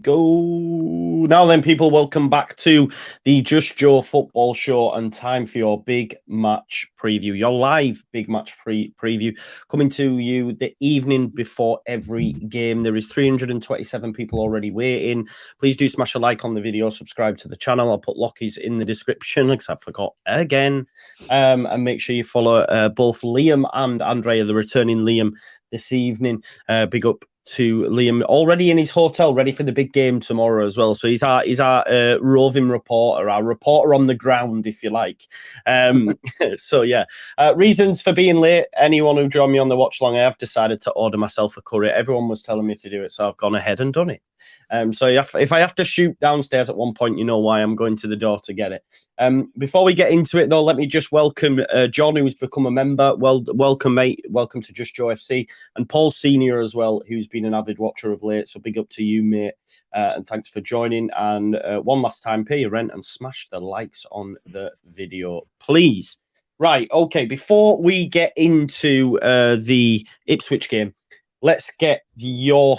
Go now then, people. Welcome back to the Just Joe Football Show, and time for your big match preview, your live big match preview, coming to you the evening before every game. There is 327 people already waiting. Please do smash a like on the video, subscribe to the channel. I'll put Lockie's in the description because I forgot again, and make sure you follow both Liam and Andrea, the returning Liam this evening. Big up to Liam, already in his hotel, ready for the big game tomorrow as well. So he's our roving reporter, our reporter on the ground, if you like. So yeah, reasons for being late. Anyone who joined me on the watch long, I have decided to order myself a curry. Everyone was telling me to do it, so I've gone ahead and done it. So if I have to shoot downstairs at one point, you know why. I'm going to the door to get it. Before we get into it, though, let me just welcome John, who's become a member. Well, welcome, mate. Welcome to Just Joe FC. And Paul Senior as well, who's been an avid watcher of late. So big up to you, mate. And thanks for joining. And one last time, pay your rent and smash the likes on the video, please. Right, okay. Before we get into the Ipswich game, let's get your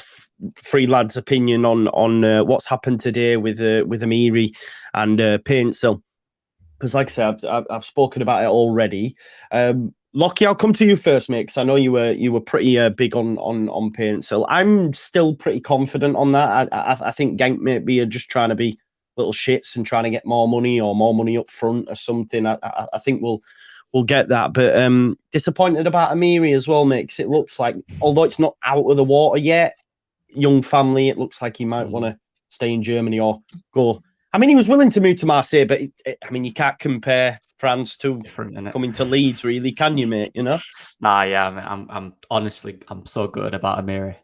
three lads' opinion on what's happened today with Amiri and Paintsill. Because, like I said, I've spoken about it already. Lockie, I'll come to you first, mate, because I know you were pretty big on Paintsill. I'm still pretty confident on that. I think Genk maybe are just trying to be little shits and trying to get more money up front or something. I think we'll get that. But disappointed about Amiri as well, mate, because it looks like, although it's not out of the water yet, young family, it looks like he might want to stay in Germany or go. I mean, he was willing to move to Marseille, but I mean, you can't compare France to coming to Leeds, really, can you, mate? You know? Nah, yeah, I'm honestly, I'm so good about Amiri.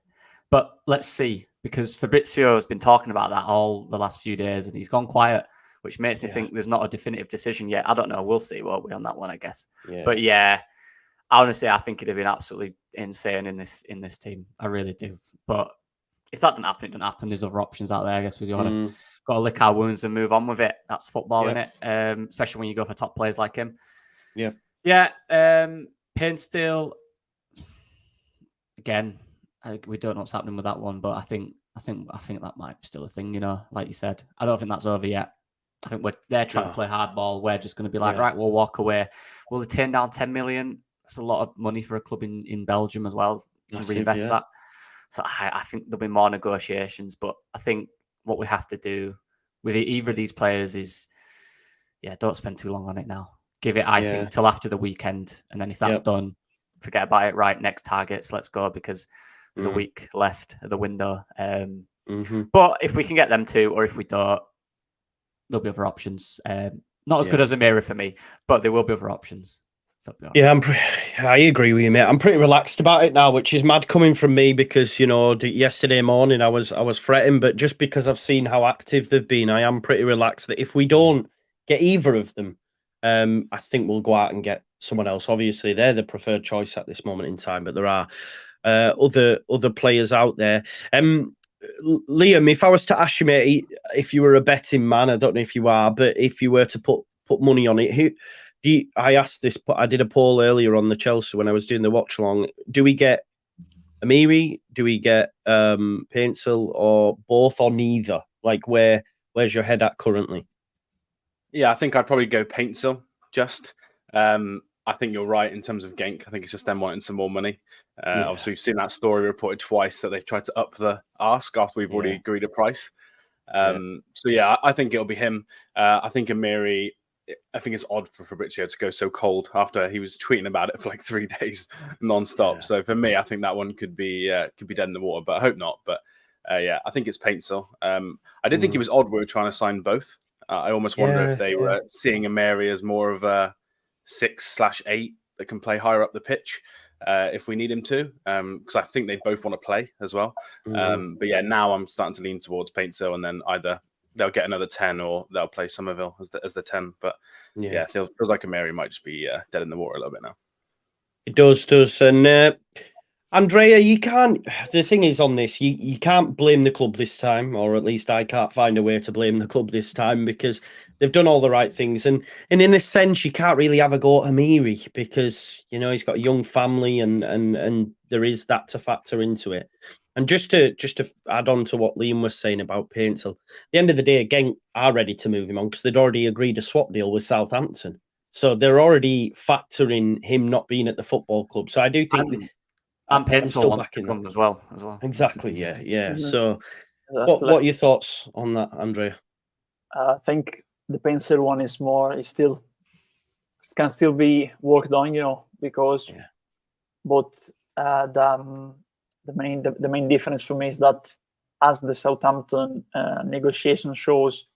But let's see, because Fabrizio has been talking about that all the last few days, and he's gone quiet, which makes me think there's not a definitive decision yet. I don't know. We'll see, won't we, on that one, I guess. Yeah. But yeah, honestly, I think it'd have been absolutely insane in this team. I really do. But if that didn't happen, it didn't happen. There's other options out there. I guess we've got to lick our wounds and move on with it. That's football, isn't it? Especially when you go for top players like him. Yeah. Yeah. Paintsill, again, we don't know what's happening with that one, but I think that might be still a thing, you know, like you said. I don't think that's over yet. I think they're trying to play hardball. We're just going to be like, right, we'll walk away. Will they turn down 10 million? That's a lot of money for a club in Belgium as well to reinvest that. So I think there'll be more negotiations, but I think what we have to do with either of these players is, don't spend too long on it now. Give it, I think, till after the weekend. And then if that's done, forget about it. Right, next targets, let's go, because there's a week left of the window. But if we can get them to, or if we don't, there'll be other options. Not as good as Amira for me, but there will be other options. Yeah, I agree with you, mate. I'm pretty relaxed about it now, which is mad coming from me because, you know, yesterday morning I was fretting, but just because I've seen how active they've been, I am pretty relaxed that if we don't get either of them, I think we'll go out and get someone else. Obviously, they're the preferred choice at this moment in time, but there are other players out there. Liam, if I was to ask you, mate, if you were a betting man, I don't know if you are, but if you were to put money on it, I asked this, I did a poll earlier on the Chelsea when I was doing the watch along. Do we get Amiri? Do we get Paintsill, or both, or neither? Like, where's your head at currently? Yeah, I think I'd probably go Paintsill. I think you're right in terms of Genk. I think it's just them wanting some more money. Obviously, we've seen that story reported twice that they've tried to up the ask after we've already agreed a price. So yeah, I think it'll be him. I think Amiri, I think it's odd for Fabrizio to go so cold after he was tweeting about it for like 3 days non-stop. So for me, I think that one could be dead in the water, but I hope not. But I think it's Paintsill. I did think it was odd we were trying to sign both. I almost wonder if they were seeing Amiri as more of a 6/8 that can play higher up the pitch if we need him to, because I think they both want to play as well. But yeah, now I'm starting to lean towards Paintsill, and then either they'll get another 10 or they'll play Somerville as the 10. But it feels like Amiri might just be dead in the water a little bit now. It does. And Andrea, you can't. The thing is on this, you can't blame the club this time, or at least I can't find a way to blame the club this time, because they've done all the right things. And in a sense, you can't really have a go at Amiri because, you know, he's got a young family and there is that to factor into it. And just to add on to what Liam was saying about Paintsell, at the end of the day, Genk are ready to move him on because they'd already agreed a swap deal with Southampton. So they're already factoring him not being at the football club. So I do think... And Paintsell wants to come as well. Exactly, yeah. Mm-hmm. So what are your thoughts on that, Andrea? I think the Paintsell one can still be worked on, because but the main difference for me is that as the Southampton negotiation shows,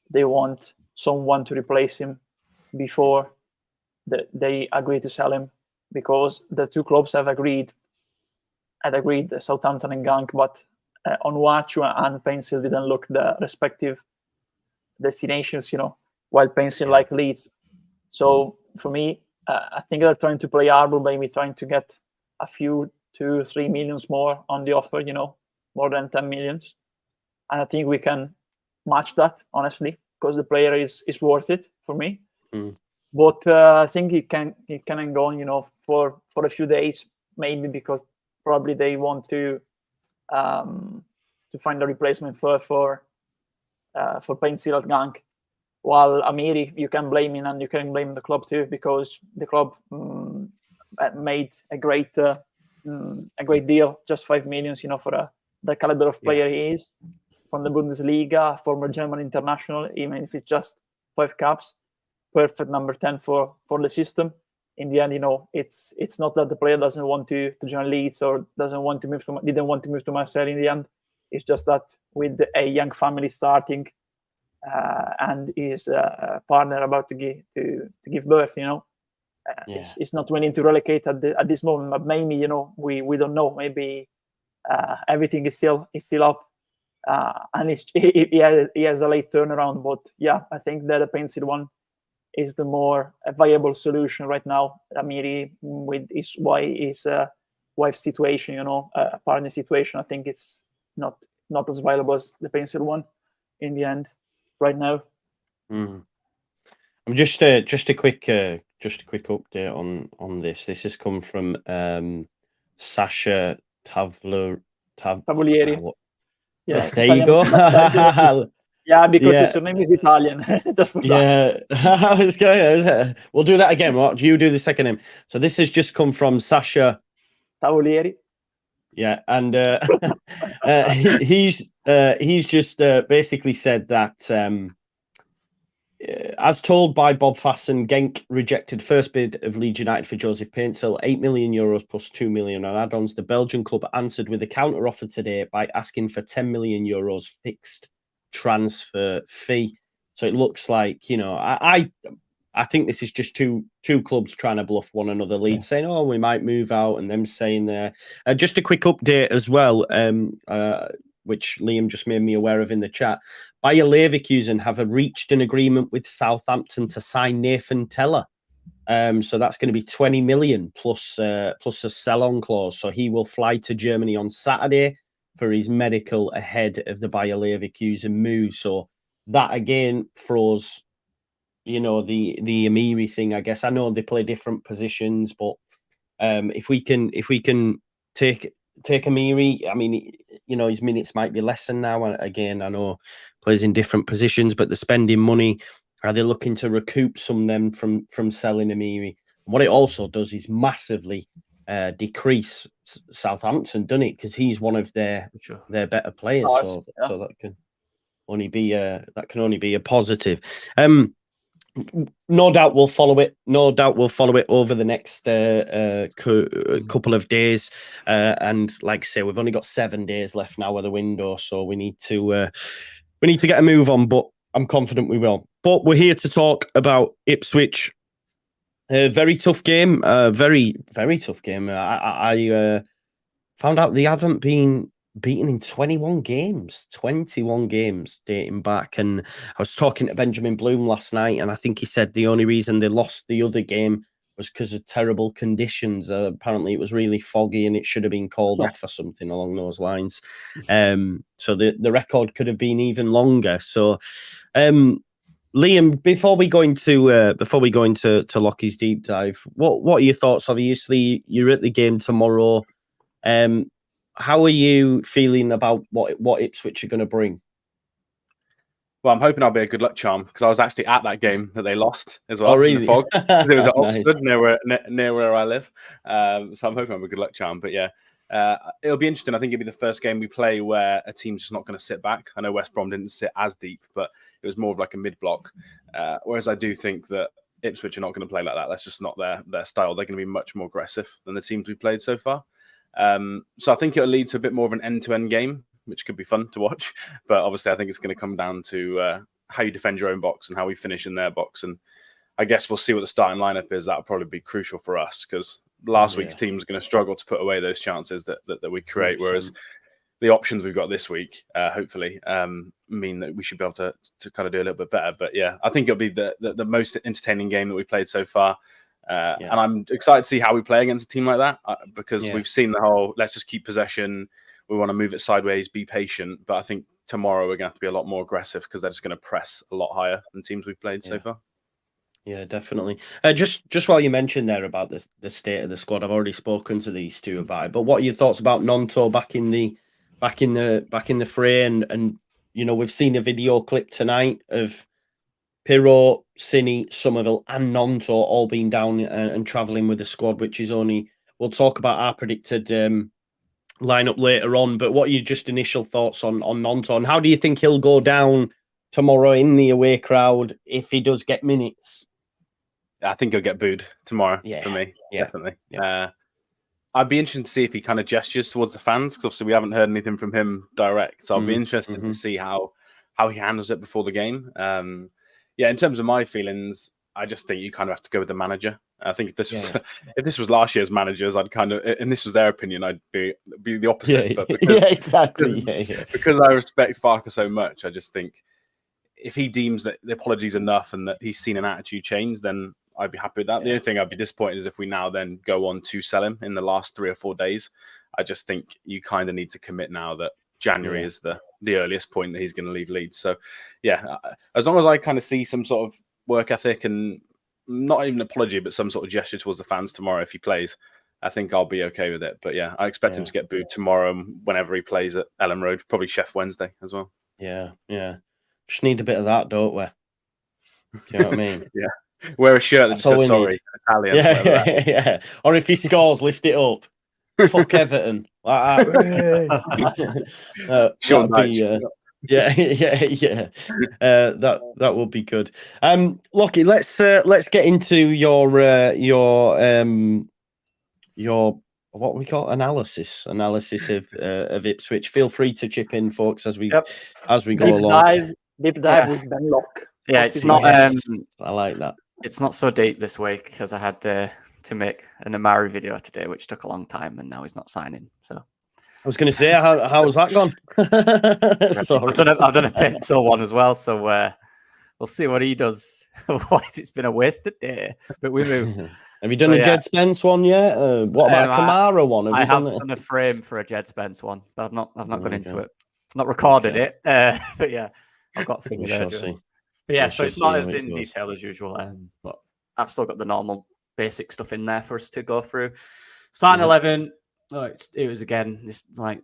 they want someone to replace him before they agree to sell him, because the two clubs had agreed, Southampton and Genk, but Onuachu and Paintsell didn't look the respective destinations, while Paintsell like Leeds. So for me, I think they're trying to play hardball, maybe trying to get a few 2-3 millions more on the offer, more than 10 millions. And I think we can match that, honestly, because the player is worth it for me. But I think it can go on, for a few days, maybe, because probably they want to find a replacement for Paintsell at Genk. While Amiri, you can blame him, and you can blame the club too, because the club made a great deal, just 5 million, for the caliber of player he is, from the Bundesliga, former German international, even if it's just 5 caps, perfect number 10 for the system. In the end, it's not that the player doesn't want to join Leeds or didn't want to move to Marseille in the end. It's just that with a young family starting, and his partner about to give birth, it's not willing to relocate at this moment. But maybe, we don't know. Maybe everything is still up, and he has a late turnaround. But yeah, I think that the Paintsell one is the more viable solution right now. Amiri, with his wife's situation, partner situation, I think it's not as viable as the Paintsell one in the end right now. I'm just a quick update on this. This has come from Sasha Tavolieri. Yeah, there you go. Yeah, because the surname is Italian. Just for that. We'll do that again. What do you do the second name? So this has just come from Sasha Tavolieri. Yeah, and he's just basically said that as told by Bob Fassen, Genk rejected first bid of Leeds United for Joseph Paintsell, €8 million plus 2 million on add-ons. The Belgian club answered with a counter offer today by asking for €10 million fixed transfer fee. So it looks like, I think this is just two clubs trying to bluff one another. Leeds saying, "Oh, we might move out," and them saying there. Just a quick update as well, which Liam just made me aware of in the chat. Bayer Leverkusen have reached an agreement with Southampton to sign Nathan Teller. So that's going to be 20 million plus a sell-on clause. So he will fly to Germany on Saturday for his medical ahead of the Bayer Leverkusen move. So that again throws, the Amiri thing. I guess I know they play different positions, but if we can take Amiri, I mean, his minutes might be lessened now. Again, I know plays in different positions, but they're spending money. Are they looking to recoup some of them from selling Amiri? What it also does is massively decrease Southampton, doesn't it? Because he's one of their better players. So that can only be a positive. No doubt we'll follow it. Over the next couple of days. And like I say, we've only got 7 days left now of the window, so we need to get a move on. But I'm confident we will. But we're here to talk about Ipswich. Very tough game. Very, very tough game. I found out they haven't been beaten in 21 games dating back. And I was talking to Benjamin Bloom last night, and I think he said the only reason they lost the other game was because of terrible conditions. Apparently it was really foggy and it should have been called off or something along those lines. So the record could have been even longer. So Liam, before we go into Lockie's deep dive, what are your thoughts? Obviously you're at the game tomorrow. how are you feeling about what Ipswich are going to bring? Well, I'm hoping I'll be a good luck charm because I was actually at that game that they lost as well. Oh, really? In the fog, because it was at Nice. Oxford, near where I live. So I'm hoping I'm a good luck charm. But yeah, it'll be interesting. I think it'll be the first game we play where a team's just not going to sit back. I know West Brom didn't sit as deep, but it was more of like a mid-block. Whereas I do think that Ipswich are not going to play like that. That's just not their style. They're going to be much more aggressive than the teams we've played so far. So I think it'll lead to a bit more of an end-to-end game, which could be fun to watch. But obviously, I think it's going to come down to how you defend your own box and how we finish in their box. And I guess we'll see what the starting lineup is. That'll probably be crucial for us because last week's team is going to struggle to put away those chances that we create. 100%. Whereas the options we've got this week, hopefully, mean that we should be able to kind of do a little bit better. But yeah, I think it'll be the most entertaining game that we played so far. And I'm excited to see how we play against a team like that because we've seen the whole let's just keep possession. We want to move it sideways, be patient. But I think tomorrow we're going to have to be a lot more aggressive because they're just going to press a lot higher than teams we've played so far. Yeah, definitely. Just while you mentioned there about the state of the squad, I've already spoken to these two about it. But what are your thoughts about Nonto back in the fray? And you know, we've seen a video clip tonight of Pirro, Cini, Somerville, and Nonto all being down and travelling with the squad, which is only we'll talk about our predicted lineup later on. But what are your just initial thoughts on Nonto, and how do you think he'll go down tomorrow in the away crowd if he does get minutes? I think he'll get booed tomorrow for me, definitely. Yeah. I'd be interested to see if he kind of gestures towards the fans because obviously we haven't heard anything from him direct. So I'll be interested to see how he handles it before the game. In terms of my feelings, I just think you kind of have to go with the manager. I think if this was last year's managers, I'd kind of, and this was their opinion, I'd be the opposite. But because I respect Farke so much, I just think if he deems that the apology's enough and that he's seen an attitude change, then I'd be happy with that. The only thing I'd be disappointed is if we now then go on to sell him in the last 3 or 4 days. I just think you kind of need to commit now that January is the earliest point that he's going to leave Leeds. So, as long as I kind of see some sort of work ethic and not even an apology, but some sort of gesture towards the fans tomorrow if he plays, I think I'll be okay with it. But I expect him to get booed tomorrow whenever he plays at Ellen Road, probably Chef Wednesday as well. Yeah. Just need a bit of that, don't we? Do you know what I mean? Wear a shirt that says sorry, Italian. Yeah. Or if he scores, lift it up. Fuck Everton. Like that. That will be good. Lockie, let's get into your what we call analysis of Ipswich. Feel free to chip in, folks, as we go along. Deep dive with Ben Locke. Yeah, it's not. I like that. It's not so deep this week because I had to make an Amari video today, which took a long time, and now he's not signing. So I was going to say, how's that gone? Sorry. I've done a pencil one as well, so we'll see what he does. Otherwise, it's been a wasted day. But we move. Have you done a Jed Spence one yet? What about a Kamara one? I have done a frame for a Jed Spence one, but I've not gone into it. I've not recorded it, but yeah, I've got figured out. But yeah, so it's not as in detail as usual, but I've still got the normal basic stuff in there for us to go through. Starting 11, it was again this like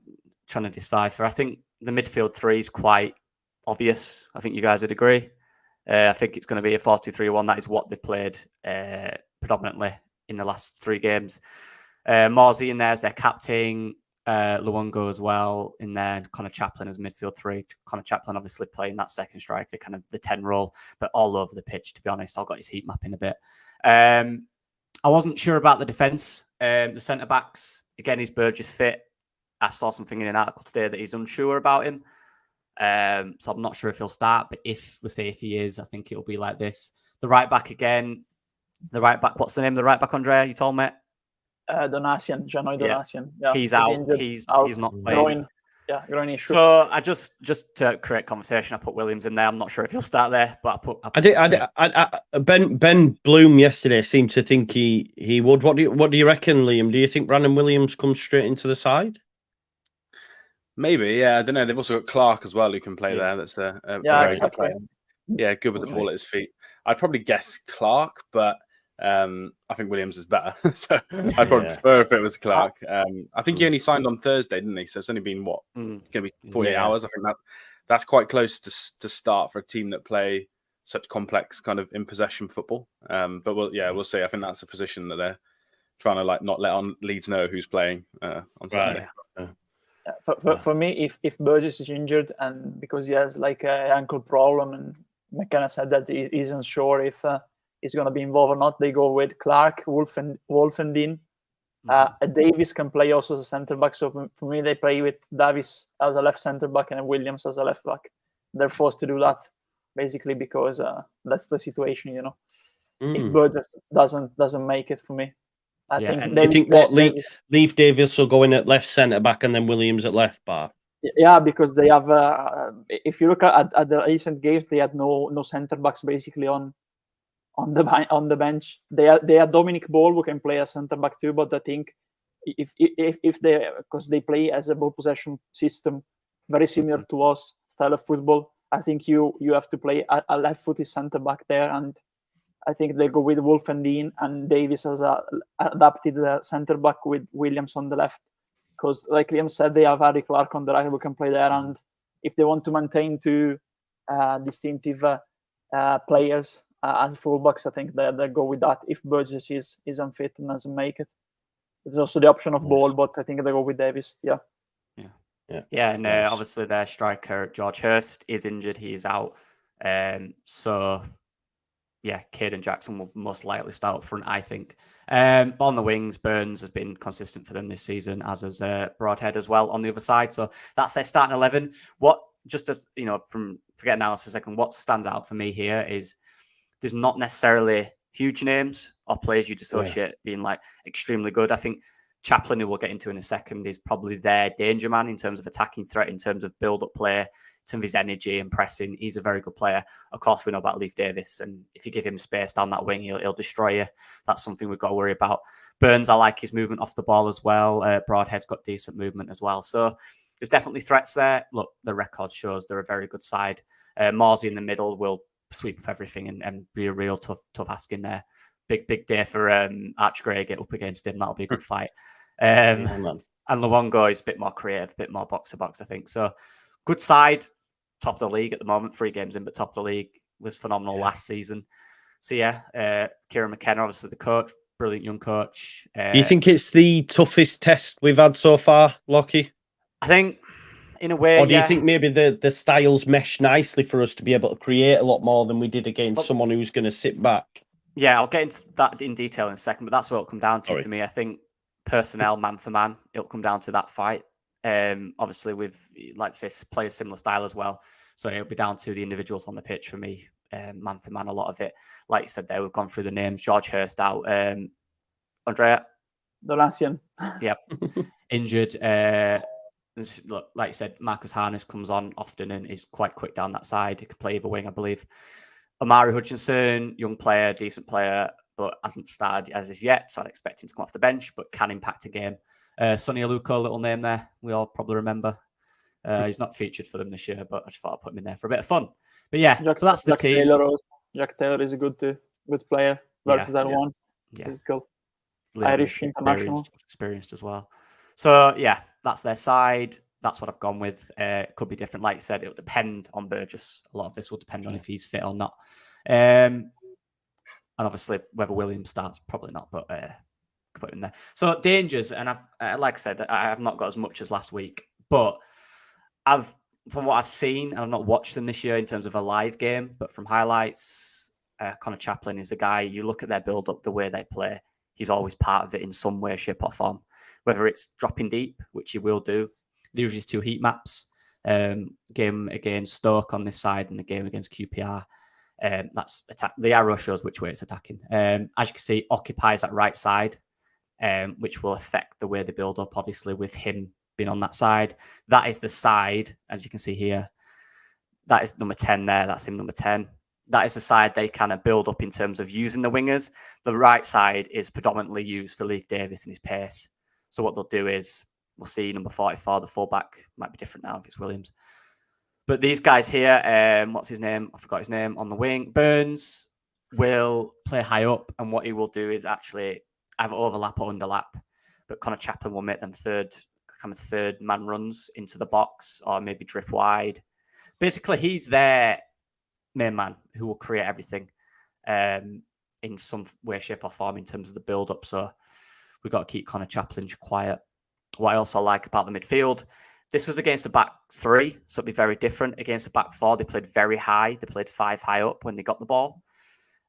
trying to decipher. I think the midfield three is quite obvious. I think you guys would agree. I think it's going to be a 4-2-3-1. That is what they played predominantly in the last 3 games. Morsey in there as their captain. Luongo as well in there, Connor Chaplin as midfield 3. Connor Chaplin obviously playing that second striker, kind of the 10 role, but all over the pitch, to be honest. I've got his heat map in a bit. I wasn't sure about the defence. The centre-backs, again, is Burgess fit? I saw something in an article today that he's unsure about him. So I'm not sure if he'll start, but if he is, I think it'll be like this. The right-back again. The right-back, what's the name of the right-back, Andrea? You told me? Donatian, Janoy Donatian. Yeah. He's out. He's not playing. Groin issue. So I just to create conversation, I put Williams in there. I'm not sure if he'll start there, but Ben Bloom yesterday seemed to think he would. What do you reckon, Liam? Do you think Brandon Williams comes straight into the side? Maybe, I don't know. They've also got Clark as well who can play there. That's a very good player. Yeah, good with the ball at his feet. I'd probably guess Clark, but I think Williams is better. So I'd probably prefer if it was Clark. I think he only signed on Thursday, didn't he? So it's only been it's going to be 48 hours. I think that's quite close to start for a team that play such complex kind of in possession football. But we'll see. I think that's a position that they're trying to not let on Leeds know who's playing on Saturday. For me, if Burgess is injured and because he has like an ankle problem, and McKenna said that he isn't sure if he's going to be involved or not, they go with Clark, Wolfenden. Davis can play also as a centre back. So for me, they play with Davis as a left centre back and Williams as a left back. They're forced to do that basically because that's the situation, If Burgess doesn't make it, for me. I think Leaf Davis will go in at left centre back and then Williams at left back. Yeah, because they have. If you look at the recent games, they had no centre backs basically on the bench. They had Dominic Ball who can play as centre back too, but I think if they, because they play as a ball possession system, very similar to us style of football. I think you have to play a left-footed centre back there, and I think they go with Wolfenden and Davis as a adapted centre back with Williams on the left. Because, like Liam said, they have Harry Clark on the right who can play there, and if they want to maintain two distinctive players as fullbacks, I think they go with that. If Burgess is unfit and doesn't make it, there's also the option of Ball, but I think they go with Davis. Yeah. And obviously their striker George Hurst is injured; he is out. So Caden Jackson will most likely start up front, I think. On the wings, Burns has been consistent for them this season, as has Broadhead as well on the other side. So that's their starting 11. Just as from forget analysis a second, what stands out for me here is there's not necessarily huge names or players you'd associate being extremely good. I think Chaplin, who we'll get into in a second, is probably their danger man in terms of attacking threat, in terms of build-up play, in terms of his energy and pressing. He's a very good player. Of course, we know about Leif Davis, and if you give him space down that wing, he'll destroy you. That's something we've got to worry about. Burns, I like his movement off the ball as well. Broadhead's got decent movement as well. So there's definitely threats there. Look, the record shows they're a very good side. Morsey in the middle will sweep up everything and be a real tough ask in there. Big day for Archgray get up against him. That'll be a good fight. And Luongo is a bit more creative, a bit more box-to-box, I think. So good side, top of the league at the moment, 3 games in, but top of the league, was phenomenal last season. So Kieran McKenna, obviously the coach, brilliant young coach. Do you think it's the toughest test we've had so far, Lockie? I think in a way, or do you think maybe the styles mesh nicely for us to be able to create a lot more than we did against someone who's going to sit back? Yeah, I'll get into that in detail in a second, but that's what it'll come down to for me. I think personnel, man for man, it'll come down to that fight. Obviously, with, like I say, play a similar style as well. So it'll be down to the individuals on the pitch for me, man for man, a lot of it. Like you said there, we've gone through the names. George Hurst out. Andrea? Donatian. Yep. Injured. Look, like you said, Marcus Harness comes on often and is quite quick down that side. He can play either wing, I believe. Omari Hutchinson, young player, decent player, but hasn't started as of yet, so I'd expect him to come off the bench, but can impact a game. Sonny Aluko, little name there, we all probably remember. He's not featured for them this year, but I just thought I'd put him in there for a bit of fun. But so that's the team. Jack Taylor is a good player, versatile one. Yeah. He's cool. Irish international. Experienced as well. So, that's their side. That's what I've gone with. It could be different. Like you said, it'll depend on Burgess. A lot of this will depend on if he's fit or not. And obviously, whether Williams starts, probably not, but put him there. So, dangers, and I've, like I said, I have not got as much as last week, but from what I've seen, and I've not watched them this year in terms of a live game, but from highlights, Connor Chaplin is a guy, you look at their build-up, the way they play, he's always part of it in some way, shape or form. Whether it's dropping deep, which he will do. There's his 2 heat maps. Game against Stoke on this side and the game against QPR. That's attack. The arrow shows which way it's attacking. As you can see, occupies that right side, which will affect the way they build up, obviously, with him being on that side. That is the side, as you can see here. That is number 10 there. That's him, number 10. That is the side they kind of build up in terms of using the wingers. The right side is predominantly used for Leif Davis and his pace. So what they'll do is, we'll see number 44, the fullback, might be different now if it's Williams. But these guys here, what's his name? I forgot his name, on the wing. Burns, will play high up, and what he will do is actually either overlap or underlap. But Connor Chaplin will make them third man runs into the box, or maybe drift wide. Basically, he's their main man who will create everything in some way, shape, or form in terms of the build-up. So we've got to keep Connor Chaplin quiet. What I also like about the midfield, this was against a back three, so it'd be very different. Against a back four, they played very high. They played 5 high up when they got the ball.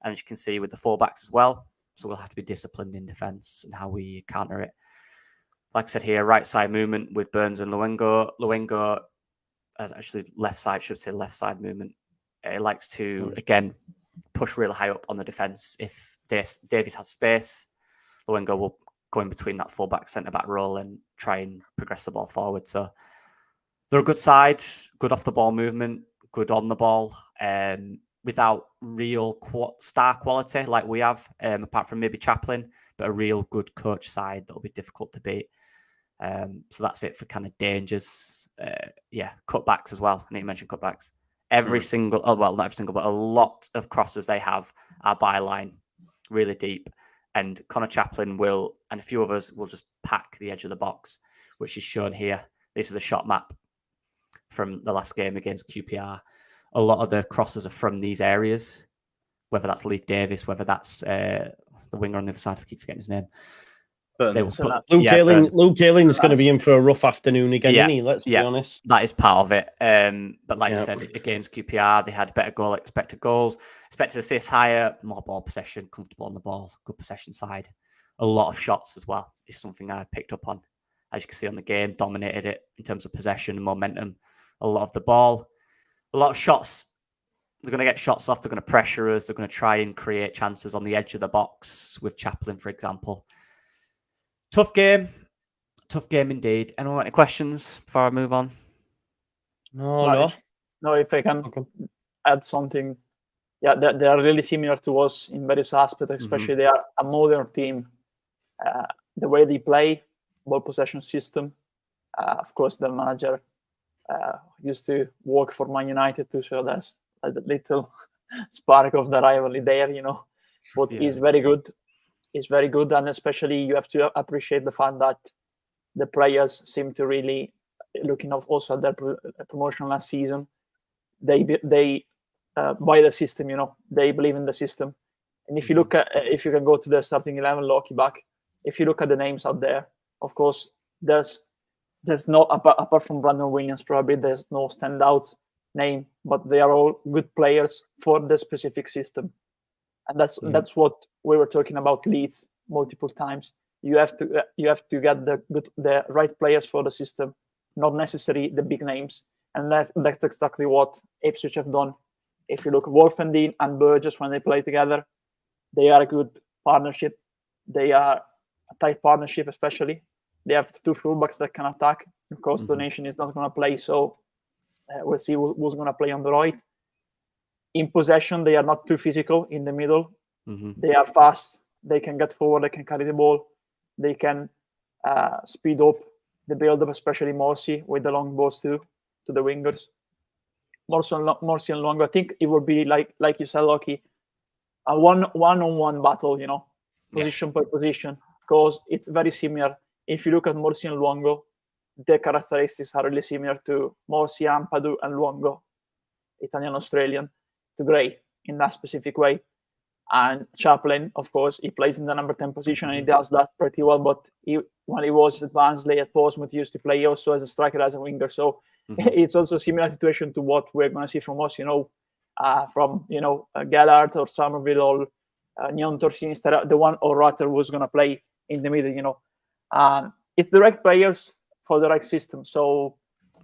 And as you can see with the fullbacks as well. So we'll have to be disciplined in defence and how we counter it. Like I said here, right side movement with Burns and Luengo. Luengo, as actually left side movement. It likes to, again, push really high up on the defence. If Davies has space, Luengo will go in between that fullback, centre-back role and try and progress the ball forward. So they're a good side, good off the ball movement, good on the ball, without real star quality like we have, apart from maybe Chaplin, but a real good coach side that'll be difficult to beat. So that's it for kind of dangers. Cutbacks as well. I need to mention cutbacks. Every single, not every single, but a lot of crosses they have are byline, really deep. And Connor Chaplin will, and a few of us will just pack the edge of the box, which is shown here. This is the shot map from the last game against QPR. A lot of the crosses are from these areas, whether that's Leif Davis, whether that's the winger on the other side. I keep forgetting his name. Luke Ayling's going to be in for a rough afternoon again, isn't he? Let's be honest. That is part of it. But like I said, against QPR, they had better expected goals, expected assists higher, more ball possession, comfortable on the ball, good possession side. A lot of shots as well is something I picked up on. As you can see on the game, dominated it in terms of possession and momentum. A lot of the ball, a lot of shots. They're going to get shots off. They're going to pressure us. They're going to try and create chances on the edge of the box with Chaplin, for example. Tough game indeed. Anyone got any questions before I move on? No. If I can add something, they are really similar to us in various aspects. Especially they are a modern team. The way they play, ball possession system. Of course, the manager used to work for Man United too, so there's a little spark of the rivalry there, But he's very good. Is very good, and especially you have to appreciate the fact that the players seem to really looking also at their promotion last season. They buy the system, They believe in the system, and if you look at if you can go to the starting 11, Loki back. If you look at the names out there, of course, there's no apart from Brandon Williams, probably there's no standout name, but they are all good players for the specific system. And that's what we were talking about Leeds multiple times. You have to get the right players for the system, not necessarily the big names. And that's exactly what Ipswich have done. If you look at Wolfendine and Burgess when they play together, they are a good partnership. They are a tight partnership, especially. They have 2 fullbacks that can attack. Of course, Donation is not going to play, so we'll see who's going to play on the right. In possession, they are not too physical in the middle. They are fast. They can get forward. They can carry the ball. They can speed up the build-up, especially Morsi with the long balls to the wingers. Morsi and Longo. I think it would be like you said, Loki, a one-on-one battle, position per position, because it's very similar. If you look at Morsi and Luongo, their characteristics are really similar to Morsi, Ampadu, and Luongo, Italian-Australian, to Gray in that specific way. And Chaplin, of course, he plays in the number 10 position and he does that pretty well. But when he was at Barnsley at Portsmouth, he used to play also as a striker, as a winger. So it's also a similar situation to what we're going to see from us, from Gellert or Somerville or Nyontor Sinister, the one or Rutter was going to play in the middle, And it's the right players for the right system. So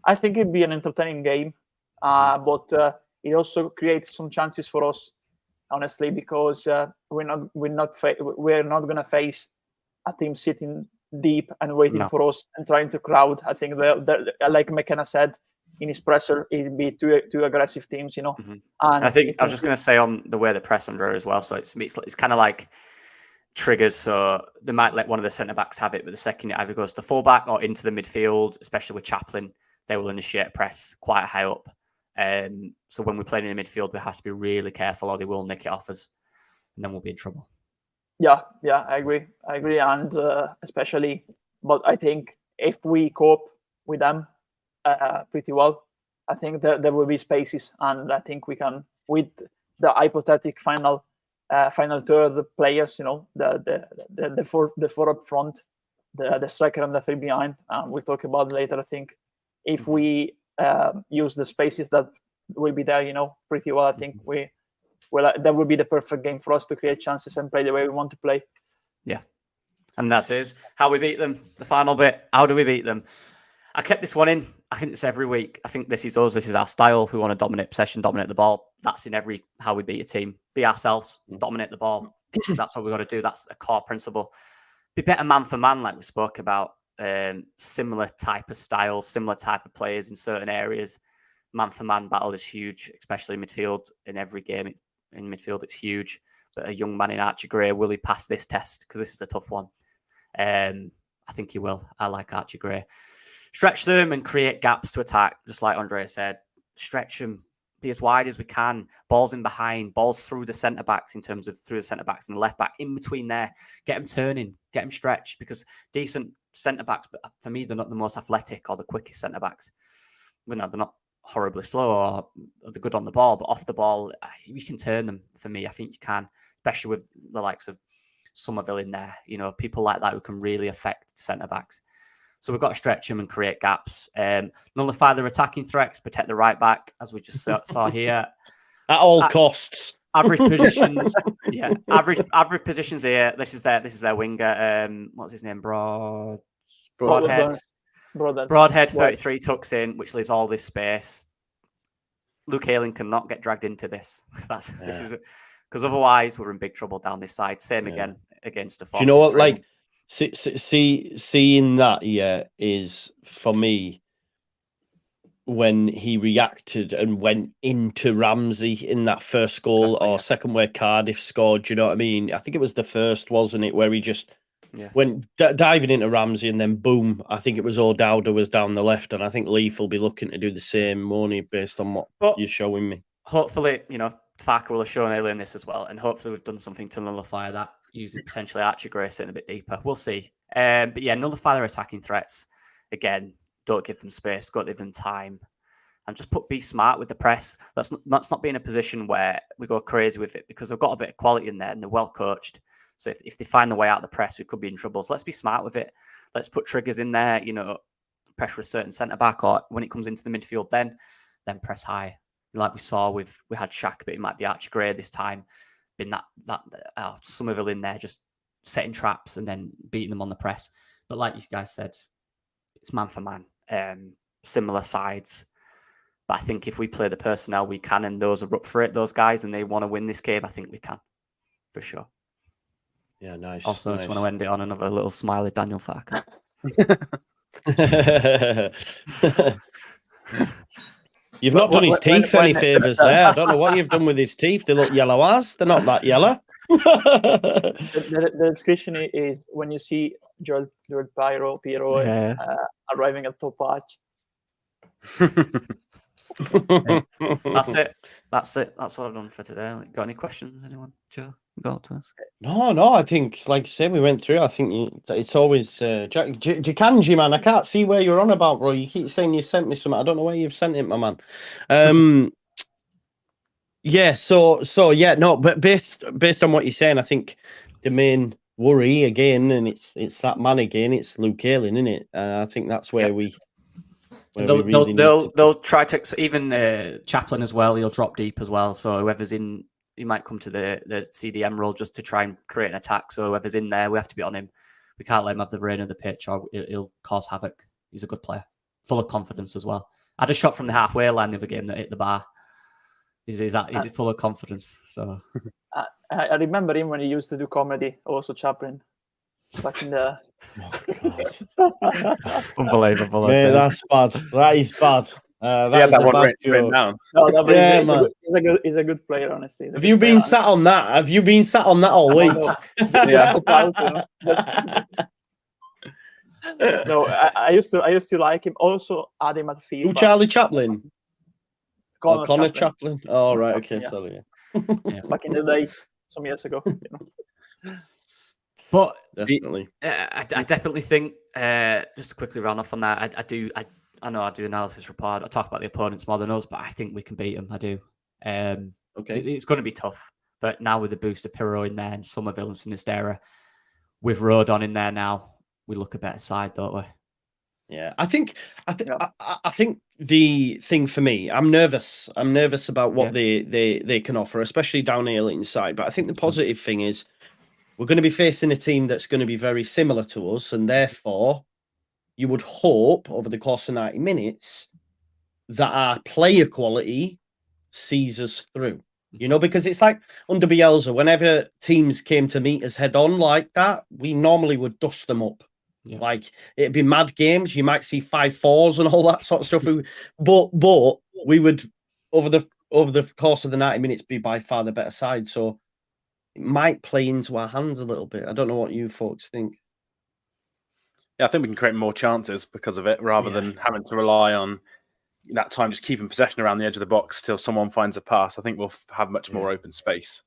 I think it'd be an entertaining game. But it also creates some chances for us, honestly, because we're not going to face a team sitting deep and waiting for us and trying to crowd. I think like McKenna said in his presser, it'd be two aggressive teams, And I think I was just going to say on the way they press under as well. So it's kind of like triggers. So they might let one of the centre backs have it, but the second it either goes to fullback or into the midfield, especially with Chaplin, they will initiate press quite high up. So when we're playing in the midfield, we have to be really careful or they will nick it off us. and then we'll be in trouble. Yeah, I agree, and especially, but I think if we cope with them pretty well, I think there will be spaces, and I think we can, with the hypothetical final third players, the four up front, the striker and the three behind. We'll talk about it later. I think if we use the spaces that will be there, pretty well, I think that would be the perfect game for us to create chances and play the way we want to play. Yeah. And that's it. How we beat them. The final bit. How do we beat them? I kept this one in. I think it's every week. I think this is us. This is our style. We want to dominate possession, dominate the ball. That's in every how we beat a team. Be ourselves, dominate the ball. That's what we've got to do. That's a core principle. Be better man for man, like we spoke about. Similar type of styles, similar type of players in certain areas. Man for man battle is huge, especially midfield. In every game in midfield, it's huge. But a young man in Archie Gray, will he pass this test? Because this is a tough one. I think he will. I like Archie Gray. Stretch them and create gaps to attack, just like Andrea said. Stretch them, be as wide as we can. Balls in behind, balls through the centre backs in terms of through the centre backs and the left back in between there. Get them turning, get them stretched, because decent centre backs, but for me, they're not the most athletic or the quickest centre backs. Well, no, they're not horribly slow or they're good on the ball, but off the ball, you can turn them. For me, I think you can, especially with the likes of Somerville in there. People like that who can really affect centre backs. So we've got to stretch them and create gaps. Nullify their attacking threats, protect the right back, as we just saw here. At all costs. Average positions. Yeah, average positions here. This is their winger. What's his name? Broadhead. Broadhead 33 tucks in, which leaves all this space. Luke Ayling cannot get dragged into this. This is because otherwise we're in big trouble down this side. Same again against a. Do you know what? Like, seeing that is for me when he reacted and went into Ramsey in that first goal or second where Cardiff scored. Do you know what I mean? I think it was the first, wasn't it, where he just went diving into Ramsey and then boom. I think it was O'Dowda was down the left, and I think Leaf will be looking to do the same, Moni, based on what you're showing me. Hopefully, Farker will have shown earlier in this as well, and hopefully we've done something to nullify that, using potentially Archie Gray sitting a bit deeper. We'll see. But yeah, nullify their attacking threats. Again, don't give them space, don't give them time. And just be smart with the press. Let's not be in a position where we go crazy with it, because they've got a bit of quality in there and they're well coached. So if they find the way out of the press, we could be in trouble. So let's be smart with it. Let's put triggers in there, pressure a certain centre-back, or when it comes into the midfield, then press high. Like we saw we had Shaq, but it might be Archie Gray this time. Been that Somerville in there, just setting traps and then beating them on the press. But like you guys said, it's man for man, similar sides. But I think if we play the personnel we can, and those are up for it, those guys, and they want to win this game, I think we can, for sure. Yeah, nice. Also, I just want to end it on another little smiley Daniel Farker. You've not done his teeth any favours there. I don't know what you've done with his teeth. They look yellow as. They're not that yellow. The description is when you see George Piero arriving at top arch. That's it. That's what I've done for today. Got any questions, anyone? Joe, go to us. No. I think, like I said, we went through. I think it's always Jikanji, man. I can't see where you're on about, bro. You keep saying you sent me something. I don't know where you've sent it, my man. Yeah. So yeah. No, but based on what you're saying, I think the main worry again, and it's that man again. It's Luke Ayling, isn't it? I think that's where we. They'll try to, even Chaplin as well. He'll drop deep as well. So whoever's in, he might come to the CDM role just to try and create an attack. So whoever's in there, we have to be on him. We can't let him have the reign of the pitch, or he'll cause havoc. He's a good player, full of confidence as well. I had a shot from the halfway line the other game that hit the bar. He's full of confidence. So I remember him when he used to do comedy. Also Chaplin. Back in the unbelievable. Yeah, that's bad. That is bad. That one written down. No, he's a good player, honestly. Have you been sat on that? Have you been sat on that all week? No, I used to like him. Also, add him at FIFA. Who, Charlie Chaplin? Connor Chaplin. Oh, right. Okay, yeah. sorry. Yeah. Back in the day. some years ago. You know. But definitely, I definitely think just to quickly round off on that, I know I do analysis report. I talk about the opponents more than us, but I think we can beat them. I do. okay. It's going to be tough, but now with the boost of Pirro in there and Somerville and Sinistera, with Road on in there now, we look a better side, don't we? Yeah, I think the thing for me, I'm nervous. I'm nervous about what they can offer, especially down here inside. But I think the positive thing is we're going to be facing a team that's going to be very similar to us, and therefore you would hope over the course of 90 minutes that our player quality sees us through. You know, because it's like under Bielsa, whenever teams came to meet us head on like that, we normally would dust them up. Yeah. Like it'd be mad games. You might see 5-4s and all that sort of stuff. But we would over the course of the 90 minutes be by far the better side. So it might play into our hands a little bit. I don't know what you folks think. Yeah, I think we can create more chances because of it, rather than having to rely on that time just keeping possession around the edge of the box till someone finds a pass. I think we'll have much more open space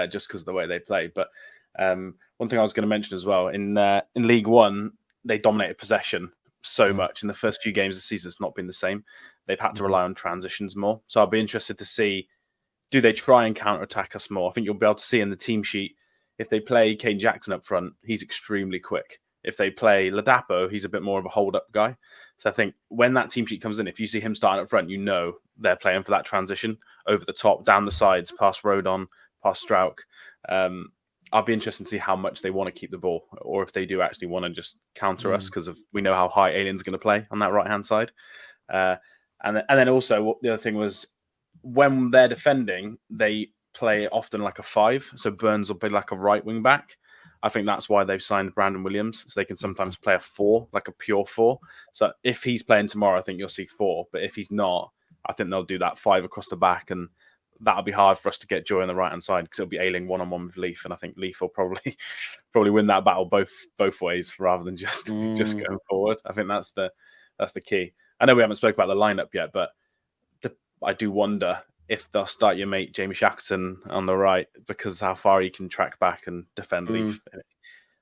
just because of the way they play. But one thing I was going to mention as well, in League One, they dominated possession so much. In the first few games of the season, it's not been the same. They've had to rely on transitions more. So I'll be interested to see, do they try and counter-attack us more? I think you'll be able to see in the team sheet, if they play Kane Jackson up front, he's extremely quick. If they play Ladapo, he's a bit more of a hold-up guy. So I think when that team sheet comes in, if you see him starting up front, you know they're playing for that transition over the top, down the sides, past Rodon, past Strauch. I'll be interested to see how much they want to keep the ball, or if they do actually want to just counter us, because we know how high Alien's going to play on that right-hand side. And then also, the other thing was, when they're defending, they play often like a 5. So Burns will be like a right wing back. I think that's why they've signed Brandon Williams, so they can sometimes play a 4, like a pure 4. So if he's playing tomorrow, I think you'll see 4. But if he's not, I think they'll do that 5 across the back, and that'll be hard for us to get Joy on the right hand side, because it'll be Ailing one-on-one with Leaf, and I think Leaf will probably win that battle both ways rather than just going forward. I think that's the key. I know we haven't spoken about the lineup yet, but I do wonder if they'll start your mate Jamie Shackleton on the right, because how far he can track back and defend Leaf.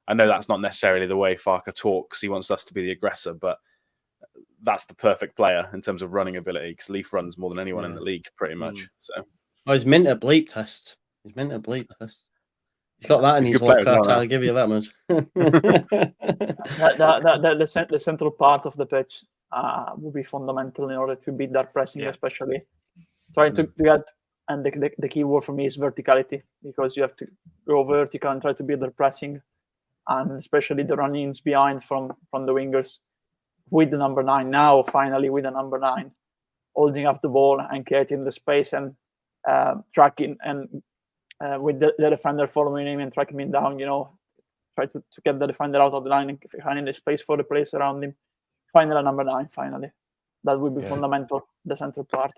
I know that's not necessarily the way Farke talks. He wants us to be the aggressor, but that's the perfect player in terms of running ability, because Leaf runs more than anyone in the league, pretty much. So, he's mint at bleep test. He's got that in his locker. I'll give you that much. The central part of the pitch will be fundamental in order to beat that pressing, especially trying to get. And the key word for me is verticality, because you have to go vertical and try to beat their pressing, and especially the run-ins behind from the wingers with the number 9 now. Finally, with the number 9 holding up the ball and creating the space and tracking, and with the defender following him and tracking him down, try to get the defender out of the line and finding the space for the players around him. Finally, number 9. Finally, that will be fundamental. The central part.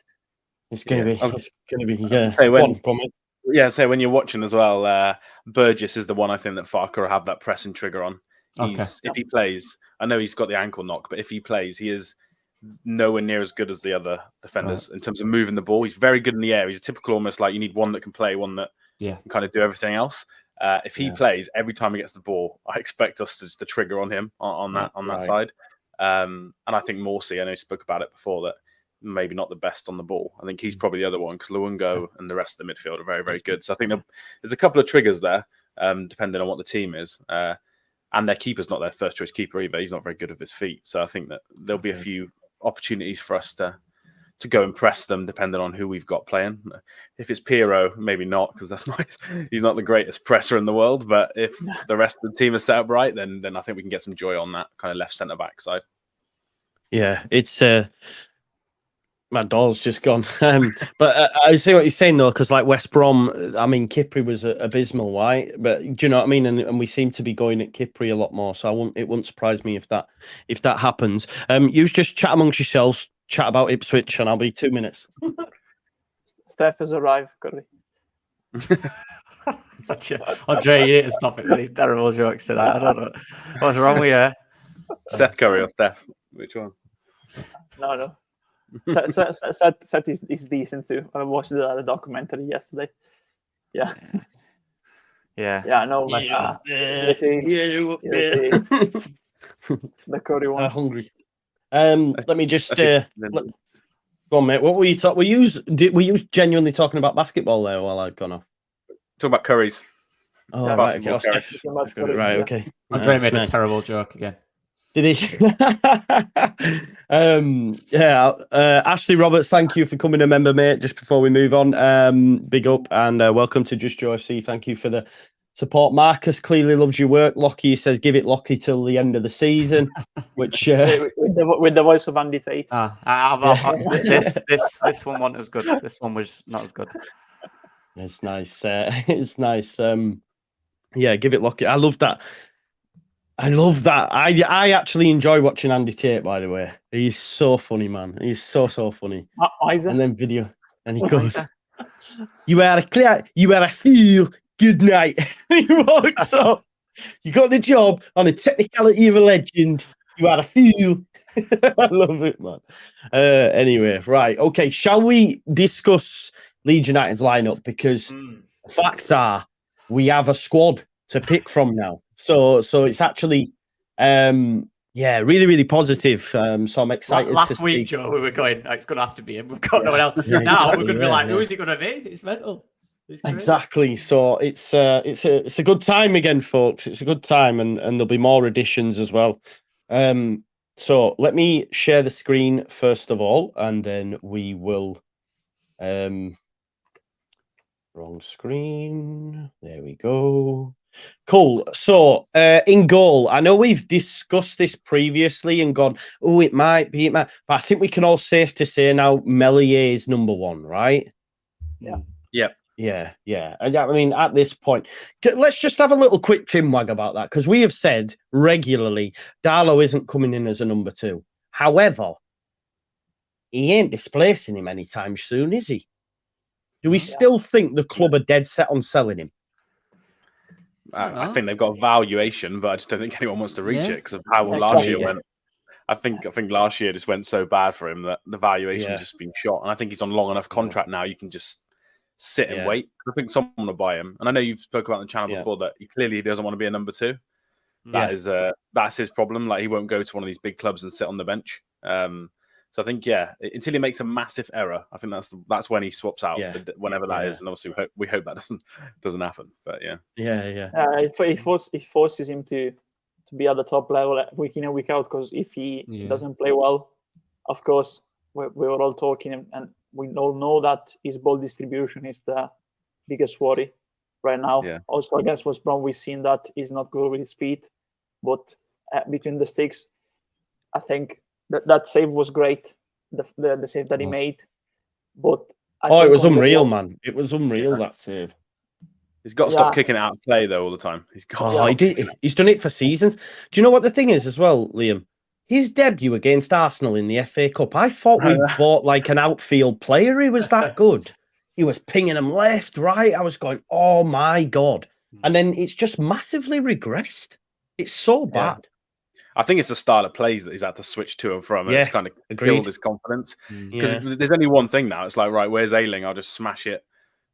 It's going to be. It's going to be. So when you're watching as well, Burgess is the one I think that Farke will have that pressing trigger on. If he plays, I know he's got the ankle knock, but if he plays, he is nowhere near as good as the other defenders in terms of moving the ball. He's very good in the air. He's a typical, almost like you need one that can play, one that can kind of do everything else. If he plays, every time he gets the ball, I expect us to trigger on him on that side. And I think Morsey, I know you spoke about it before, that maybe not the best on the ball. I think he's probably the other one, because Luongo and the rest of the midfield are very, very good. So I think there's a couple of triggers there, depending on what the team is. And their keeper's not their first choice keeper either. He's not very good with his feet. So I think that there'll be a few opportunities for us to go and press them, depending on who we've got playing. If it's Pirro, maybe not, because he's not the greatest presser in the world. But if the rest of the team is set up right, then I think we can get some joy on that kind of left centre back side. Yeah, it's my doll's just gone. But I see what you're saying though, because like West Brom, I mean, Kipri was abysmal, right? But do you know what I mean? And we seem to be going at Kipri a lot more. So it wouldn't surprise me if that happens. You just chat amongst yourselves, chat about Ipswich, and I'll be 2 minutes. Steph has arrived, Curly. Andre, you need to stop it with these terrible jokes tonight. I don't know what's wrong with you. Seth Curry or Steph? Which one? No. Seth is decent too. I watched the documentary yesterday. Yeah. Yeah. Yeah, I know. Yeah. It is. The curry one. Hungry. Let me just go on, mate. What were you talking? Were you genuinely talking about basketball there while I'd gone off? Talk about curries. Oh, Yeah, right. Okay. basketball curries. Right. Okay. Andre made a terrible joke again. Did he? Ashley Roberts, thank you for coming a member, mate. Just before we move on, big up and welcome to Just Joe FC. Thank you for the support. Marcus clearly loves your work. Lockie says, give it Lockie till the end of the season, which with the voice of Andy Tate. This one wasn't as good. This one was not as good. It's nice. It's nice. Yeah, give it Lockie. I love that. I actually enjoy watching Andy Tate, by the way. He's so funny, man. He's so funny. And then video. And he goes, you are a fool. Good night. He walks up. You got the job on a technicality of a legend. You are a fool. I love it, man. Anyway, right. Okay, shall we discuss Leeds United's lineup? Because facts are we have a squad to pick from now. So it's actually really positive. So I'm excited. Last week, Joe, we were going, it's going to have to be him. We've got no one else. Now we're going to be like, who is he going to be? It's mental. Exactly. So it's a good time again, folks. It's a good time, and there'll be more additions as well. So let me share the screen first of all, and then we will. Wrong screen. There we go. Cool. So in goal, I know we've discussed this previously and gone, oh, it might be, but I think we can all safe to say now Meslier is number one, right? Yeah. And I mean, at this point, let's just have a little quick chinwag about that, because we have said regularly Darlow isn't coming in as a number two. However, he ain't displacing him anytime soon, is he? Do we still think the club are dead set on selling him? I think they've got a valuation, but I just don't think anyone wants to reach it because of how last year went. I think last year just went so bad for him that the valuation has just been shot. And I think he's on long enough contract now. You can just sit and wait. I think someone will buy him. And I know you've spoken about on the channel before that he clearly doesn't want to be a number two. That's his problem. Like, he won't go to one of these big clubs and sit on the bench. So I think, until he makes a massive error, I think that's when he swaps out, whenever that is. And obviously, we hope that doesn't happen. But it forces him to be at the top level week in and week out. Because if he doesn't play well, of course, we were all talking, and we all know that his ball distribution is the biggest worry right now. Also against West Brom, we've seen that he's not good with his feet, but between the sticks, I think that save was great. The save that he made, but it was unreal, man. It was unreal, that save. He's got to stop kicking it out of play though all the time. He's got. He's done it for seasons. Do you know what the thing is as well, Liam? His debut against Arsenal in the FA Cup, I thought we bought like an outfield player. He was that good. He was pinging them left, right. I was going, oh my God. And then it's just massively regressed. It's so bad. I think it's the style of plays that he's had to switch to and from. And it's kind of killed his confidence. Because there's only one thing now. It's like, right, where's Ayling? I'll just smash it.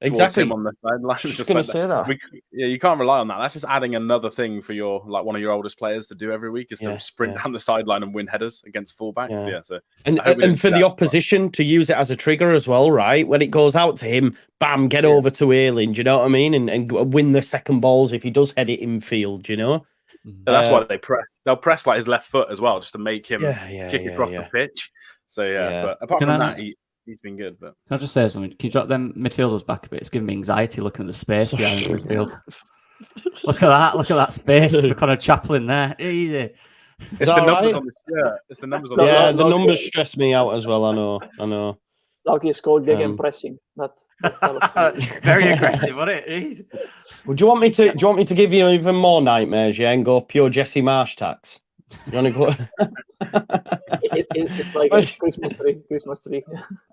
Exactly. Him on the sideline. Just going to say that. You can't rely on that. That's just adding another thing for one of your oldest players to do every week is to sprint down the sideline and win headers against fullbacks. So and for the opposition to use it as a trigger as well, right? When it goes out to him, bam, get over to Ayling. Do you know what I mean? And win the second balls if he does head it in field. You know. So that's why they press. They'll press like his left foot as well, just to make him kick across the pitch. So but apart from that, he's been good. But can I just say something? Can you drop them midfielders back a bit? It's giving me anxiety looking at the space behind the midfield. Look at that! Look at that space for Connor Chaplin there. Easy. It's the numbers on the shirt. It's the numbers on the shirt. The numbers stress me out as well. I know. Like it's called gegen pressing. That's very aggressive, wasn't it? Would you want me to? Do you want me to give you even more nightmares? Yeah, and go pure Jesse Marsh tax. You want to go? It's like a Christmas tree.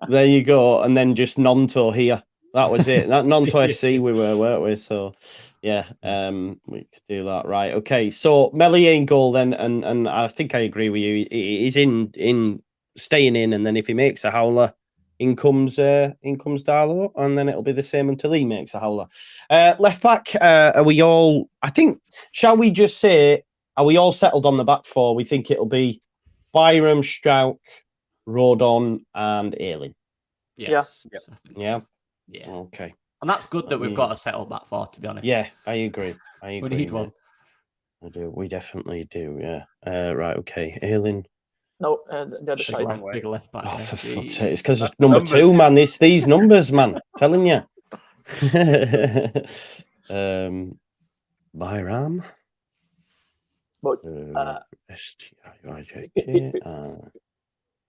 There you go, and then just Nonto here. That was it. That Nonto SC we weren't we? So we could do that, right? Okay, so Meslier in goal then, and I think I agree with you. He's in staying in, and then if he makes a howler, in comes Darlow, and then it'll be the same until he makes a howler. Left back, are we all? I think. Shall we just say, are we all settled on the back four? We think it'll be Byram, Strauch, Rodon, and Ayling. Yes. Yeah. I think Yeah. so. Yeah. Okay. And that's good that we've got a settled back four, to be honest. Yeah, I agree. We need one. I do. We definitely do. Yeah. Right. Okay. Ayling. No, the other side. Big left back. Oh, yeah. for fuck's Jeez. sake! It's because it's number numbers. 2, man. It's these numbers, man. Telling you. Byram. But STIJK.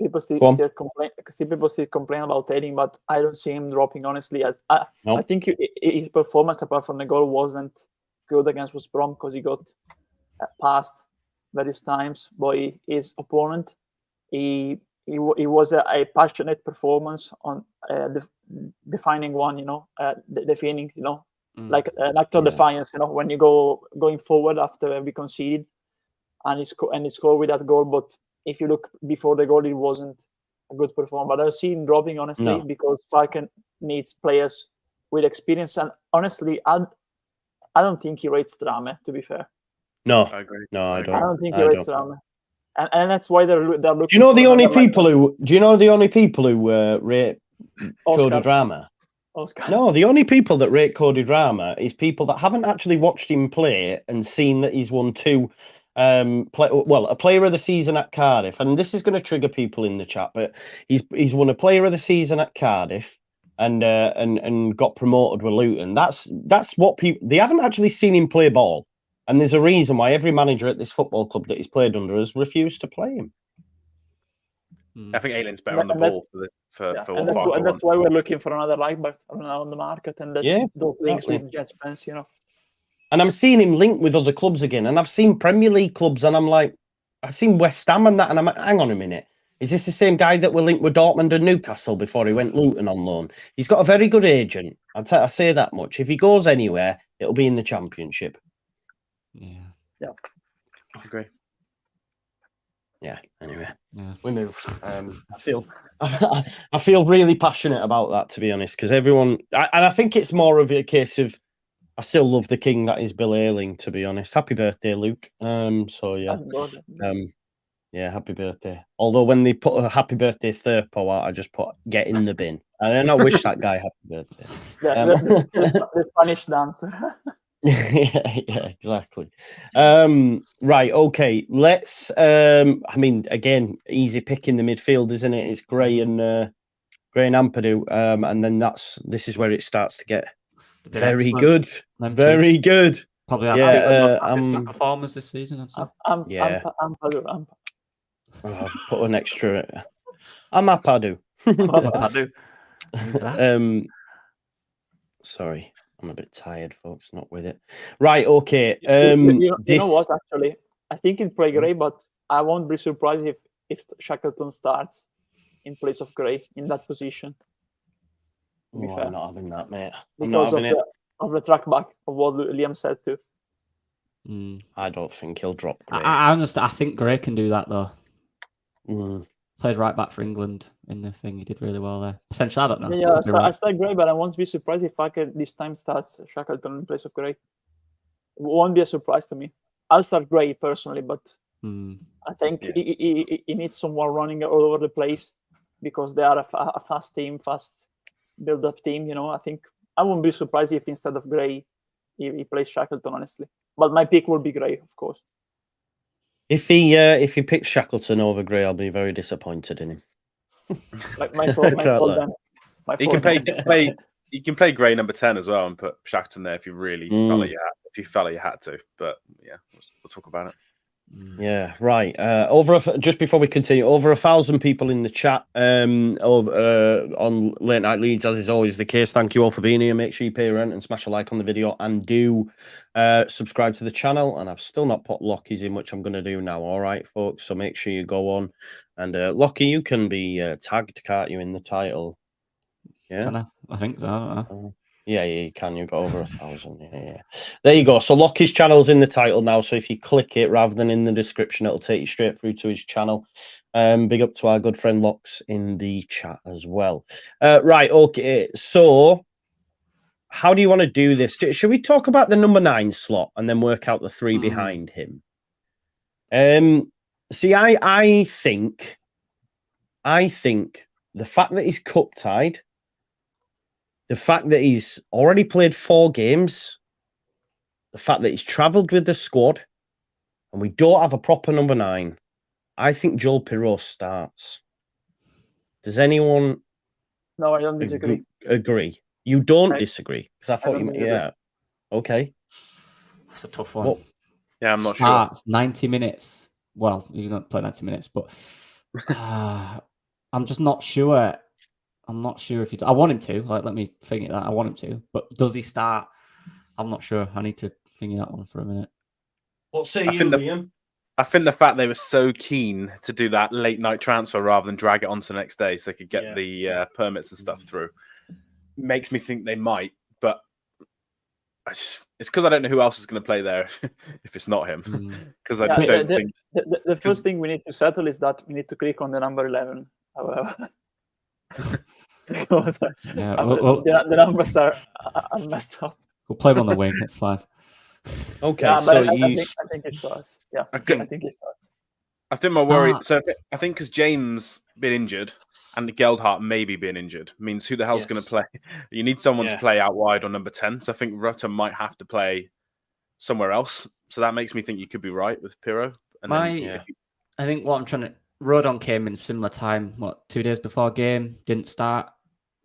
people still Go on. complain. People still complain about Ayling, but I don't see him dropping. Honestly, I Nope. think his performance apart from the goal wasn't good against West Brom because he got passed various times by his opponent. He was a passionate performance on defining one, defining, like an act of defiance, when you going forward after we conceded, and he scored with that goal. But if you look before the goal, it wasn't a good performance. But I see him dropping, honestly, because Falcon needs players with experience. And honestly, I don't think he rates Drame, to be fair. No, I agree. no, I don't. I don't think he rates Drame. And that's why they're looking. Do you know the only people who? Do you know the only people who rate Cody Drama? Oscar. No, the only people that rate Cody Drama is people that haven't actually watched him play and seen that he's won 2. A player of the season at Cardiff, and this is going to trigger people in the chat, but he's won a player of the season at Cardiff and got promoted with Luton. That's what people, they haven't actually seen him play ball. And there's a reason why every manager at this football club that he's played under has refused to play him. I think Ayling's better on the ball for and that's why we're looking for another right back on the market, and there's those links with Jet Spence, And I'm seeing him linked with other clubs again, and I've seen Premier League clubs, and I'm like, I've seen West Ham and that, and I'm like, hang on a minute, is this the same guy that were linked with Dortmund and Newcastle before he went Luton on loan? He's got a very good agent. I say that much. If he goes anywhere, it'll be in the Championship. Yeah. I agree. Yeah. Anyway, Yes. we move. I feel really passionate about that, to be honest, because everyone, and I think it's more of a case of I still love the king that is Bill Ayling, to be honest. Happy birthday, Luke. So yeah, happy birthday. Although when they put a happy birthday Thurpo out, I just put get in the bin. I don't know, wish that guy happy birthday. The Spanish dancer. yeah, exactly. Right, okay. Let's. I mean, again, easy pick in the midfield, isn't it? It's Gray and Ampadu, and then this is where it starts to get very good. Very good. Probably our two most consistent performers this season. Ampadu. I've put an extra. I'm Ampadu. Sorry. I'm a bit tired, folks. Not with it. Right, okay. You know what, actually? I think in play Gray, but I won't be surprised if Shackleton starts in place of Gray in that position. I'm not having that, mate. Because of the track back of what Liam said too. I don't think he'll drop Gray. I understand. I think Gray can do that, though. Played right back for England in the thing. He did really well there. Potentially, I don't know. Yeah, I start Gray, but I won't be surprised if Packer this time starts Shackleton in place of Gray. It won't be a surprise to me. I'll start Gray personally, but I think he needs someone running all over the place because they are a fast team, fast build-up team. I think I won't be surprised if instead of Gray, he plays Shackleton, honestly. But my pick will be Gray, of course. If he picks Shackleton over Gray, I'll be very disappointed in him. Like my fault then. He can play Gray number 10 as well and put Shackleton there if you really felt like you had to. But yeah, we'll talk about it. Yeah, right. Just before we continue, over 1,000 people in the chat on Late Night Leeds, as is always the case. Thank you all for being here. Make sure you pay your rent and smash a like on the video, and do subscribe to the channel. And I've still not put Lockie's in, which I'm going to do now. All right, folks. So make sure you go on, and Lockie, you can be tagged, can't you, in the title? Yeah, I think so. I don't know. Yeah, you can. You've got over 1,000. Yeah. There you go. So Lockie's channel's in the title now. So if you click it rather than in the description, it'll take you straight through to his channel. Big up to our good friend Locks in the chat as well. Right. Okay. So how do you want to do this? Should we talk about the number 9 slot and then work out the 3 behind him? See, I think the fact that he's cup tied, the fact that he's already played 4 games, the fact that he's travelled with the squad, and we don't have a proper number 9, I think Joel Pirot starts. Does anyone? No, I don't disagree. Agree? You don't disagree? Because I thought yeah. Okay. That's a tough one. What? Yeah, I'm not Starts 90 minutes. Well, you're not play 90 minutes, but I'm just not sure. I'm not sure if he. I want him to. Like, let me think that. I want him to, but does he start? I'm not sure. I need to think that one for a minute. What say you, Liam? I think the fact they were so keen to do that late night transfer rather than drag it on to the next day so they could get the permits and stuff through makes me think they might. But it's because I don't know who else is going to play there if it's not him. Because I just don't think. The first thing we need to settle is that we need to click on the number 11. However. Because the numbers are messed up. We'll play him on the wing. It's fine. Okay, yeah, so I think it starts. Yeah, I think it starts. I think my worry. So I think because James been injured and Geldhart maybe being injured means who the hell's going to play? You need someone to play out wide on number 10. So I think Rutter might have to play somewhere else. So that makes me think you could be right with Pirot. I think what I'm trying to. Rodon came in similar time. 2 days before game? Didn't start.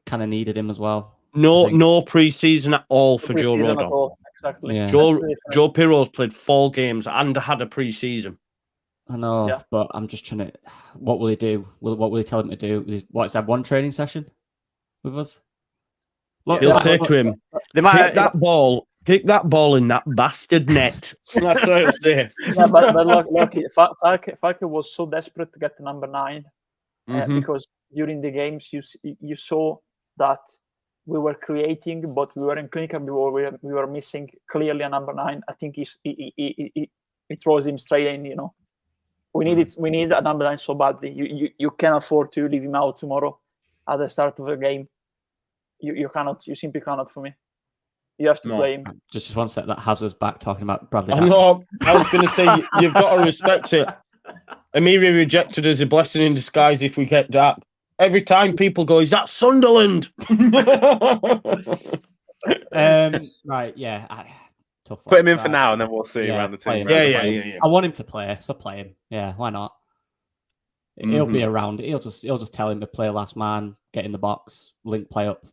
Kind of needed him as well. No pre-season at all for Joe Rodon. Exactly. Yeah. Joe Pirot's played 4 games and had a pre-season. I know, but I'm just trying to. What will he do? What will he tell him to do? Is that one training session with us? He'll say to him, "Kick that ball in that bastard net." That's what I'll say. Yeah, but look, Falke was so desperate to get to number 9 because during the games you saw that we were creating, but we were in clinical. We were missing clearly a number 9. I think he throws him straight in. You know, we need a number 9 so badly. You can't afford to leave him out tomorrow at the start of the game. You cannot. You simply cannot. For me, you have to play him. Just one sec. That has us back talking about Bradley. I know. I was going to say you've got to respect it. Amiri rejected as a blessing in disguise if we get Dak. Every time people go, is that Sunderland? Right, yeah. Tough one. Put him in for now and then we'll see around the team. Yeah. I want him to play, so play him. Yeah, why not? He'll be around. He'll just tell him to play last man, get in the box, link play up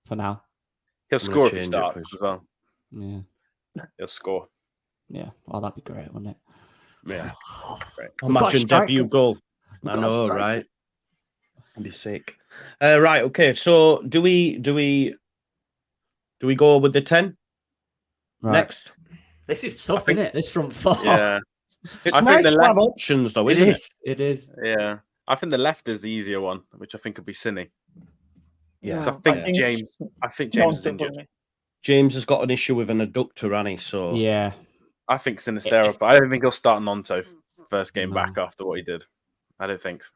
for now. He'll score if he starts as well. Yeah. He'll score. Yeah. Well, that'd be great, wouldn't it? Yeah. Great. Imagine debut goal. I know, right? I'd be sick. Right, okay. So do we go with the 10 next? This is tough, isn't it? This front four. Yeah. It's nice to have options, though, isn't it? It is. Yeah. I think the left is the easier one, which I think could be Cine. Yeah. So I think James is injured. James has got an issue with an adductor, Annie, so... Yeah. I think Sinistero, but I don't think he'll start Nonto first game back after what he did. I don't think so.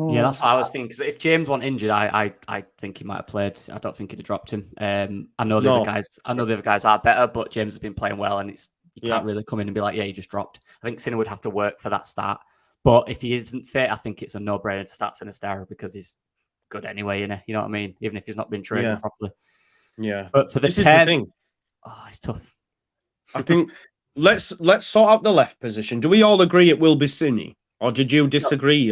Yeah, that's what I was thinking. Because if James wasn't injured, I think he might have played. I don't think he'd have dropped him. I know the other guys are better, but James has been playing well, and you can't really come in and be like, yeah, he just dropped. I think Sinner would have to work for that start. But if he isn't fit, I think it's a no-brainer to start Sinistero because he's good anyway, you know what I mean? Even if he's not been training properly. Yeah. But for the 10, it's tough. I think let's sort out the left position. Do we all agree it will be Cine? Or did you disagree,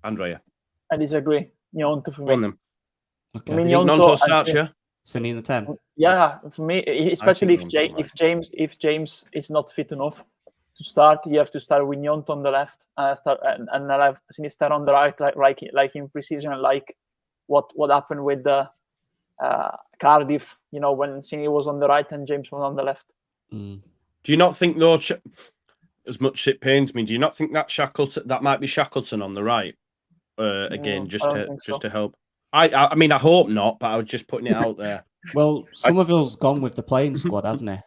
Andrea? I disagree. Nyonto for me. On them. Okay. I mean, Nyonto starts, yeah? Cine in the 10. Yeah, for me, especially if James is not fit enough to start, you have to start with Nyonto on the left and have Sinistero on the right, like in precision, like what happened with the Cardiff, when Cine was on the right and James was on the left. Do you not think, though, as much as it pains me, do you not think that might be Shackleton on the right again, just to help? I mean, I hope not, but I was just putting it out there. Well, Somerville's gone with the playing squad, hasn't he?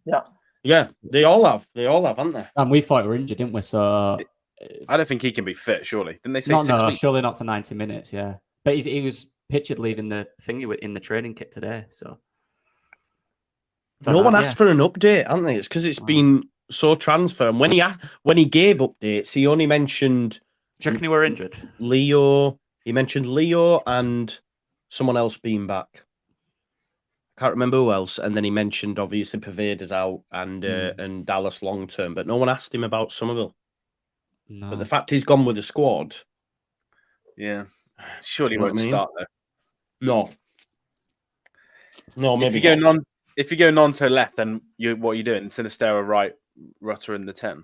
Yeah. Yeah, they all have, haven't they? And we thought we were injured, didn't we? So I don't think he can be fit. Surely, didn't they say no, 6 weeks? surely not for 90 minutes. Yeah, but he was pictured leaving the thingy in the training kit today. So No one asked for an update, haven't they? It's because it's been so transfer. And when he gave updates, he only mentioned. Do you reckon he were injured? Leo. He mentioned Leo and someone else being back. Can't remember who else. And then he mentioned obviously Paveda's out and Dallas long term, but no one asked him about Somerville. No. But the fact he's gone with the squad. Yeah, surely You know won't what I mean? start though. No, maybe if you go Nonto left, then what are you doing? Sinistera right, Rutter in the 10.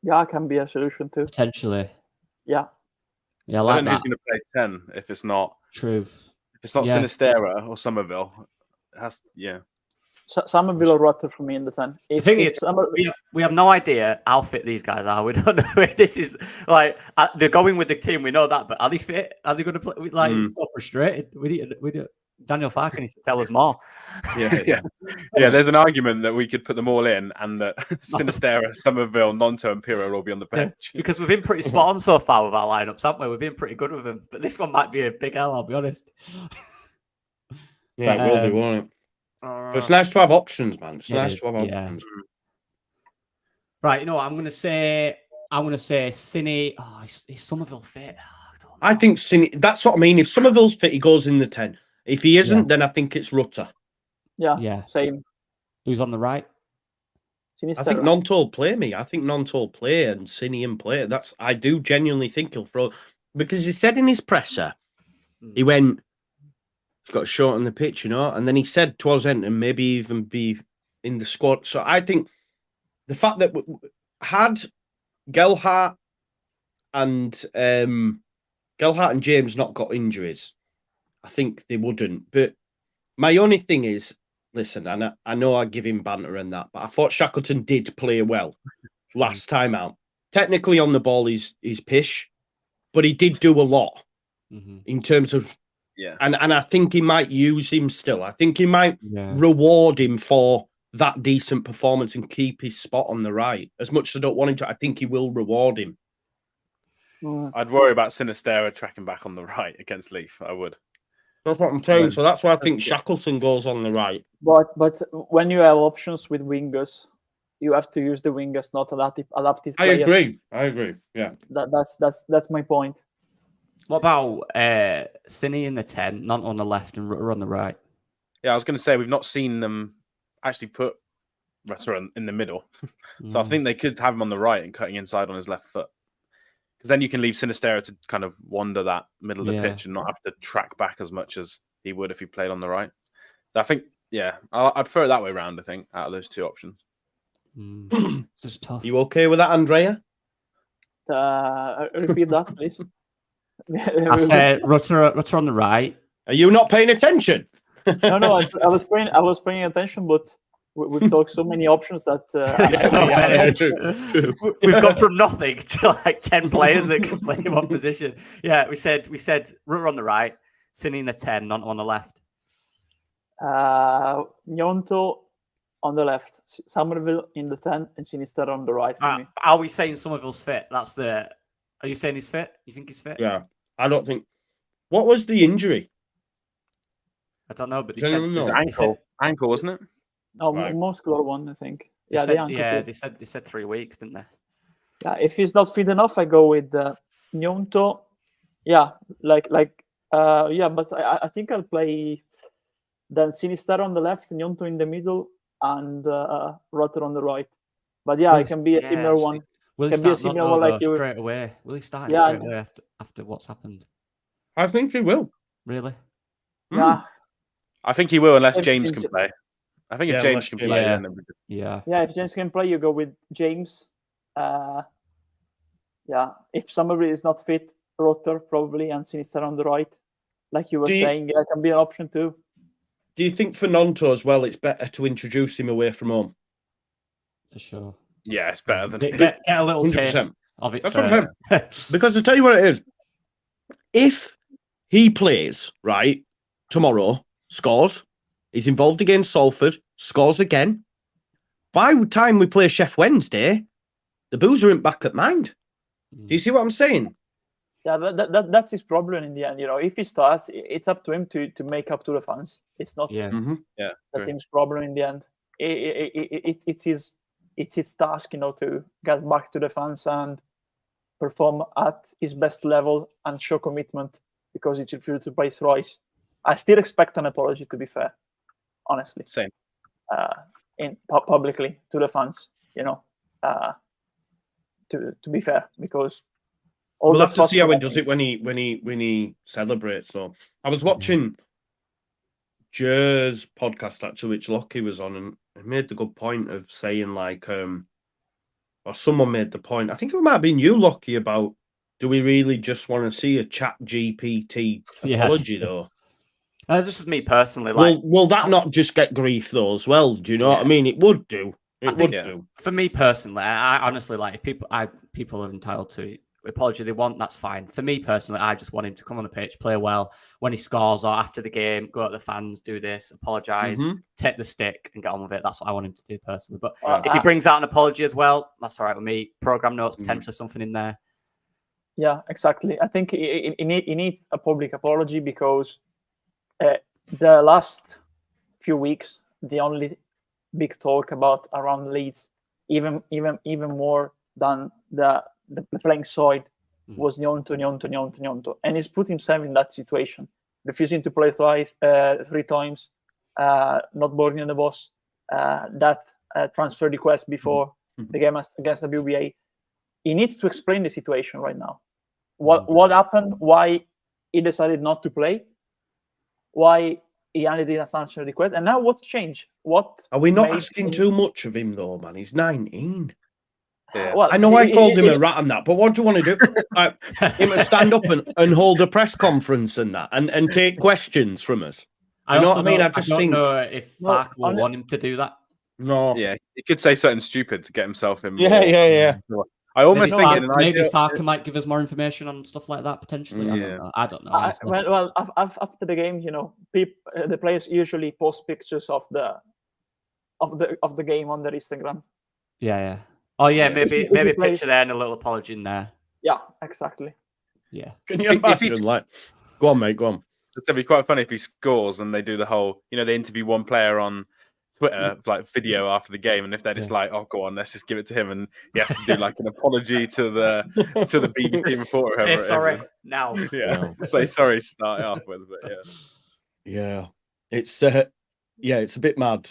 Yeah, can be a solution too. Potentially. Yeah. Yeah, I I like don't know that. who's going to play 10 if it's not True. Sinistera or Somerville. It has, yeah. Somerville or Rutter for me in the 10. The thing is, we have no idea how fit these guys are. We don't know if this is like they're going with the team. We know that, but are they fit? Are they going to play? Like, it's so frustrated. We do. Daniel Farker needs to tell us more. Yeah. There's an argument that we could put them all in, and that Sinistera, Somerville, Nonto, and Pirro will be on the bench. Because we've been pretty spot on so far with our lineups, haven't we? We've been pretty good with them, but this one might be a big L. I'll be honest. Yeah, it will be, won't it? But it's nice to have options, man. It's nice to have options. Right, you know what? I'm gonna say Cine. Oh, is Somerville fit? I think Cine. That's what I mean. If Somerville's fit, he goes in the 10. If he isn't, then I think it's Rutter. Yeah. Same. Who's on the right? Sinistera. I think Nonto will play me. I think Nonto will play and Cine play. I do genuinely think he'll throw, because he said in his presser, he went, he's got a short on the pitch, and then he said towards the end and maybe even be in the squad. So I think the fact that had Gelhardt and James not got injuries, I think they wouldn't. But my only thing is, listen, and I know I give him banter and that, but I thought Shackleton did play well last time out. Technically on the ball, he's pish, but he did do a lot in terms of. Yeah, and I think he might use him still. I think he might reward him for that decent performance and keep his spot on the right. As much as I don't want him to, I think he will reward him. I'd worry about Sinistera tracking back on the right against Leaf. I would. That's what I'm saying. So that's why I think Shackleton goes on the right. But when you have options with wingers, you have to use the wingers, not adaptive players. I agree. Yeah. That's my point. What about Cine in the 10, Nonto on the left and Rutter on the right? Yeah, I was going to say we've not seen them actually put Rutter in the middle. So I think they could have him on the right and cutting inside on his left foot. Because then you can leave Sinistera to kind of wander that middle of the pitch and not have to track back as much as he would if he played on the right. So I think, I prefer it that way around, I think, out of those two options. This is tough. You okay with that, Andrea? Repeat that, please. I said Rutter on the right. Are you not paying attention? No, I was paying attention, but we've talked so many options that True. We've gone from nothing to like 10 players that can play in one position. Yeah, we said Rutter on the right, Cine in the 10, Nonto on the left. Nonto on the left, Somerville in the 10, and Sinistera on the right for me. Are we saying Somerville's fit? Are you saying he's fit? You think he's fit? Yeah, I don't think. What was the injury? I don't know, but Ankle, wasn't it? No, muscular one, I think. They said 3 weeks, didn't they? Yeah, if he's not fit enough, I go with Nonto. Yeah, but I think I'll play then Sinistera on the left, Nonto in the middle, and Rutter on the right. But it can be a similar one. Will he start like you straight away? Will he start straight away after what's happened? I think he will. Really? Yeah. I think he will, unless James can play. I think if James can play, then if James can play, you go with James. If somebody is not fit, Rutter probably, and Sinistera on the right. Like you were saying, it can be an option too. Do you think for Nonto as well, it's better to introduce him away from home? For sure. Yeah, it's better than get a little 100%. taste of it. That's what I'm saying. Because I tell you what it is, if he plays, right, tomorrow, scores, he's involved against Salford, scores again. By the time we play Sheff Wednesday, the Boozer ain't back at mind. Do you see what I'm saying? Yeah, that's his problem in the end. If he starts, it's up to him to make up to the fans. It's not the team's problem in the end. It's his task, to get back to the fans and perform at his best level and show commitment, because he refused to play thrice. I still expect an apology, to be fair, honestly. Same. Publicly to the fans, to be fair, because we'll have to see how he does it when he celebrates. Though I was watching Jer's podcast actually, which Lockie was on, and he made the good point of saying or someone made the point. I think it might have been you, Lockie, about do we really just want to see a Chat GPT apology though? This is me personally. Will that not just get grief though as well? Do you know what I mean? It would do. It would do. For me personally, I honestly if people are entitled to apology they want, that's fine. For me personally, I just want him to come on the pitch, play well. When he scores or after the game, go at the fans, do this, apologise, take the stick and get on with it. That's what I want him to do personally. But if he brings out an apology as well, that's all right with me. Program notes, potentially something in there. Yeah, exactly. I think he needs a public apology, because the last few weeks, the only big talk about around Leeds, even more than the playing side, was Gnonto, and he's put himself in that situation, refusing to play three times, not boarding the bus, that transfer request before the game against the WBA. He needs to explain the situation right now. What happened? Why he decided not to play? Why he only did a sanction request? And now what's changed? What are we not asking too much of him though, man? He's 19. Yeah. Well, I know I called him a rat and that, but what do you want to do? Him to stand up and hold a press conference and that, and take questions from us. You know what I mean? I just think know if Fark will want him to do that. No. Yeah, he could say something stupid to get himself in. Yeah. I almost think maybe Fark might give us more information on stuff like that potentially. I don't know. Well, after the game, the players usually post pictures of the game on their Instagram. Yeah. Oh yeah, maybe a picture there and a little apology in there. Yeah, exactly. Yeah. Can you imagine? Go on, mate. Go on. It'd be quite funny if he scores and they do the whole, they interview one player on Twitter, video after the game, and if they're just oh, go on, let's just give it to him, and he has to do an apology to the BBC reporter. Say sorry now. Yeah, say sorry. Start it off with, but yeah. It's it's a bit mad.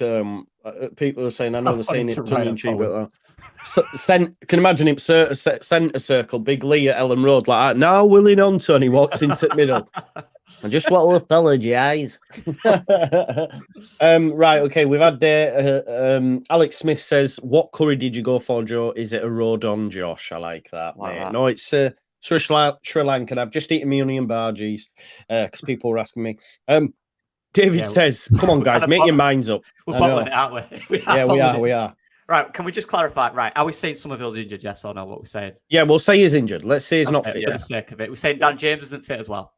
People are saying, I know they're saying it tongue in cheek, but can imagine him centre circle, Big Lee at Ellen Road like that. Now Willie Gnonto, and he walks into the middle. I just want to apologise. Right, okay. We've had Alex Smith says, "What curry did you go for, Joe? Is it a Rodon, Josh?" I like that. Mate. No, it's Sri Lankan. I've just eaten me onion bhajis because people were asking me. David says, "Come on, guys, make your minds up." We're bottling it, aren't we? We are. Right, can we just clarify? Right, are we saying Somerville's injured? Yes or no? What we saying? Yeah, we'll say he's injured. Let's say he's not fit. For the sake of it, we're saying Dan James isn't fit as well.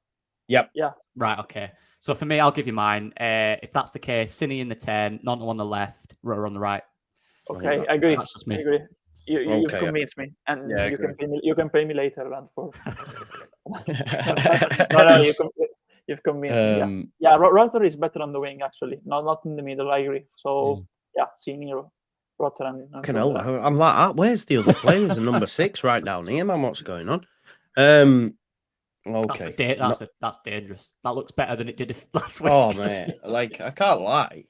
Yep. Yeah. Right. Okay. So for me, I'll give you mine. If that's the case, Cine in the 10, Gnonto on the left, Rutter on the right. Okay, I agree. That's just me. I agree. You've convinced me, and you can pay me later, Rand. You've convinced me. Yeah, Rutter is better on the wing actually, not in the middle. I agree. So Senior Rutter and I'm like that. Where's the other players? Number 6 right down here, man. What's going on? Okay, that's dangerous. That looks better than it did last week. Oh man, I can't lie.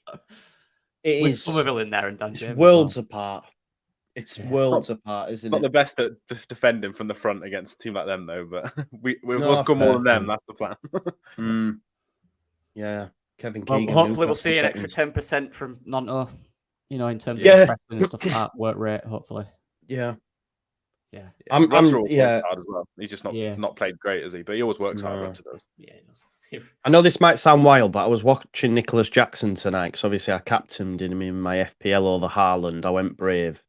It With is Somerville in there and Dan James. Worlds apart. It's worlds apart, isn't not it? The best at defending from the front against a team like them, though. But we'll score more than them. That's the plan. Yeah, Kevin Keegan. Hopefully, we'll see an extra 10% from Gnonto. In terms of pressing and stuff like that, work rate. Hopefully. Yeah. Yeah, I'm hard as well. He's just not played great, is he? But he always works hard. Rutter does. Yeah, he does. I know this might sound wild, but I was watching Nicholas Jackson tonight because obviously I captained him in my FPL over Haaland. I went brave.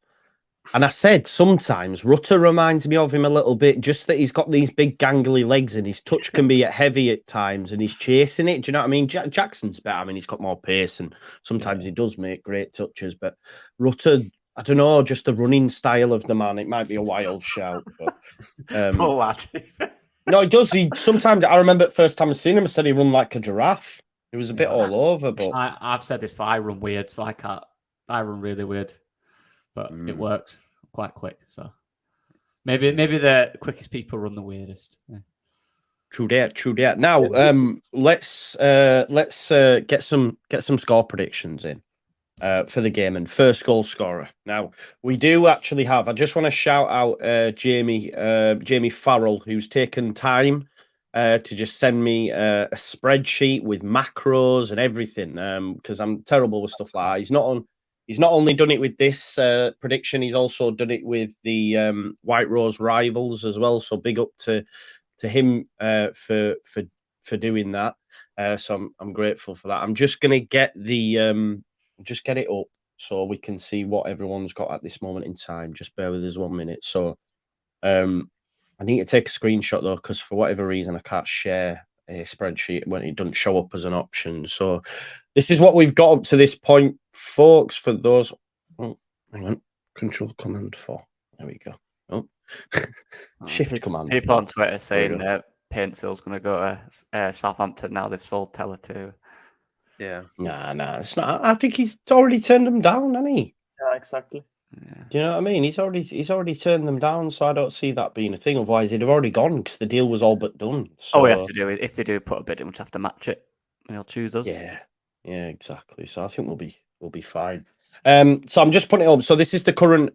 And I said sometimes Rutter reminds me of him a little bit, just that he's got these big gangly legs and his touch can be heavy at times and he's chasing it. Do you know what I mean? Jackson's better. I mean, he's got more pace and sometimes he does make great touches, but Rutter, I don't know, just the running style of the man. It might be a wild shout, but Poor lad. no, he does. He sometimes, I remember the first time I seen him, I said he run like a giraffe. It was a bit all over, but I've said this, but I run weird, so I can't. I run really weird, but it works quite quick. So maybe the quickest people run the weirdest. Yeah. True that. Now, let's get some score predictions in for the game and first goal scorer. Now, we do actually have. I just want to shout out Jamie Farrell, who's taken time to just send me a spreadsheet with macros and everything. Because I'm terrible with stuff like that. He's not only done it with this prediction, he's also done it with the White Rose Rivals as well. So big up to him for doing that. So I'm grateful for that. I'm just gonna get the just get it up so we can see what everyone's got at this moment in time. Just bear with us 1 minute. So I need to take a screenshot though, because for whatever reason I can't share a spreadsheet when it doesn't show up as an option. So this is what we've got up to this point, folks. For those, oh, hang on, Control Command 4. There we go. Oh, Shift Command. People on Twitter saying Paintsil's going to go to Southampton now. They've sold Teller too. Yeah. Nah, it's not. I think he's already turned them down, hasn't he? Yeah, exactly. Yeah. Do you know what I mean? He's already turned them down, so I don't see that being a thing. Otherwise, he'd have already gone because the deal was all but done. So, we have to do it. If they do put a bid in, we'll have to match it, and he'll choose us. Yeah, exactly. So I think we'll be fine. So I'm just putting it up. So this is the current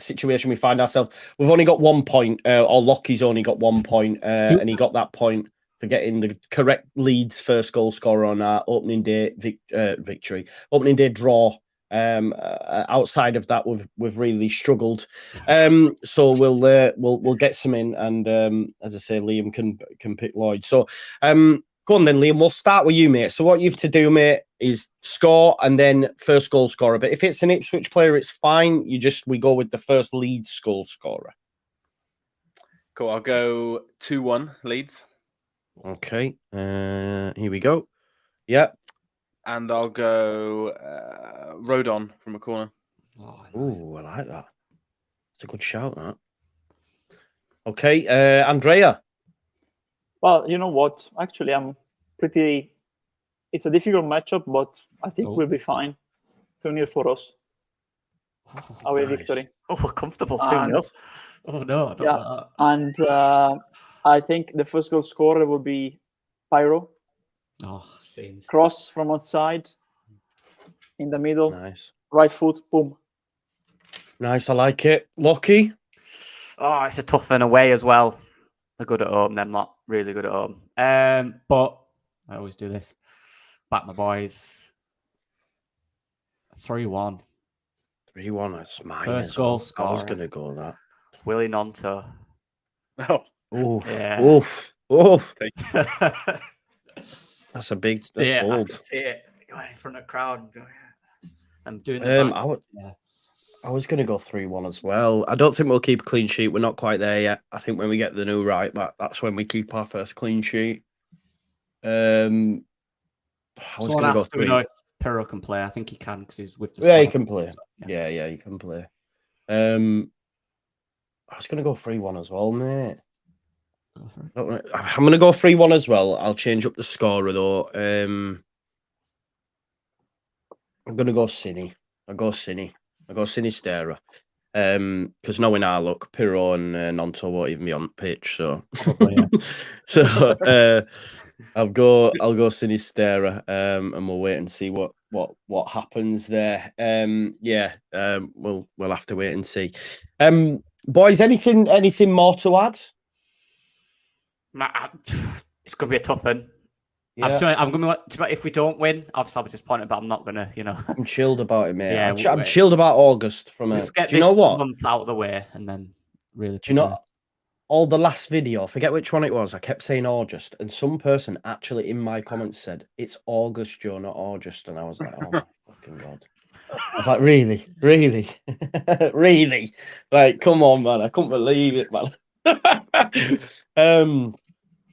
situation we find ourselves. We've only got 1 point, or Lockie's only got 1 point, and he got that point for getting the correct Leeds first goal scorer on our opening day victory, opening day draw. Outside of that, we've really struggled. So we'll get some in, and as I say, Liam can pick Lloyd. So go on then, Liam. We'll start with you, mate. So what you have to do, mate, is score and then first goal scorer. But if it's an Ipswich player, it's fine. We go with the first Leeds goal scorer. Cool. I'll go 2-1 Leeds. Okay. Here we go. Yeah. And I'll go Rodon from a corner. Oh, I like that. It's a good shout, that. Okay, Andrea. Well, you know what? Actually, it's a difficult matchup, but I think we'll be fine. 2-0 for us. Away victory. Oh, comfortable 2-0. Oh, no. Yeah, and I think the first goal scorer will be Pyro. Oh, scenes. Cross from outside, in the middle. Nice. Right foot, boom. Nice, I like it. Lockie? Oh, it's a tough one away as well. They're good at home, they're not really good at home. But I always do this. Back my boys. 3-1. 3-1, that's mine. First goal scorer. I was going to go that. Willie Nonto. Oh. Oof. Yeah. Oof. That's a big. That's bold. I can see it going in front of the crowd. I'm doing I was going to go 3-1 as well. I don't think we'll keep a clean sheet. We're not quite there yet. I think when we get the new right back, that's when we keep our first clean sheet. I was going to go 3. Know if Perro can play. I think he can because he's with the squad. Yeah, he can play. So, yeah, he can play. I was going to go 3-1 as well, mate. I'm going to go 3-1 as well. I'll change up the scorer though. I'm going to go Cine. I'll go Sinisterra. Because knowing our luck, Pirro and Nonto won't even be on pitch. So, I'll go Sinisterra. And we'll wait and see what happens there. We'll have to wait and see. Boys, anything more to add? It's going to be a tough one. Yeah. I'm going to, if we don't win, obviously I'll be disappointed, but I'm not going to, I'm chilled about it, mate. Yeah, I'm chilled about August. Let's get this month out of the way and then really. Do you know, all the last video, I forget which one it was, I kept saying August, and some person actually in my comments said, it's August, Joe, not August. And I was like, oh my fucking God. was like, really? Really? Like, come on, man. I couldn't believe it, man.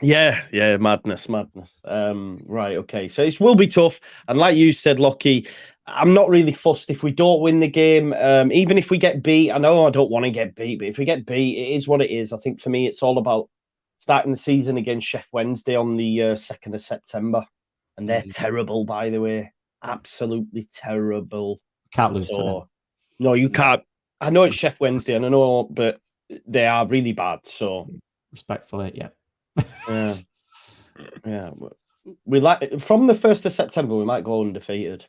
Yeah, madness. Right, okay. So it will be tough. And like you said, Lockie, I'm not really fussed if we don't win the game. Even if we get beat, I know I don't want to get beat, but if we get beat, it is what it is. I think for me, it's all about starting the season against Sheff Wednesday on the 2nd of September. And they're terrible, by the way. Absolutely terrible. Can't lose to them. No, you can't. I know it's Sheff Wednesday, and I know, but they are really bad. So respectfully, yeah. Yeah. We like from the 1st of September, we might go undefeated.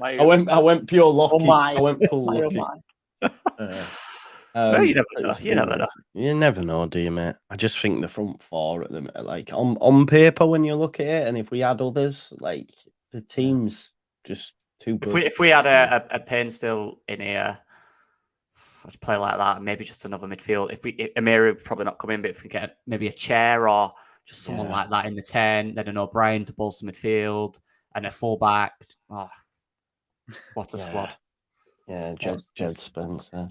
I went pure Lockie. I went full Lockie. No, you never know. You never know, do you, mate? I just think the front four at the minute, like on paper, when you look at it, and if we had others, like the team's just too good. If we had a Painstil in here, let's play like that, maybe just another midfield. If Amiri would probably not come in, but if we get maybe a Chair or just someone like that in the 10, then an O'Brien to bolster midfield and a fullback. Oh, what a squad! Yeah, Jed Spencer.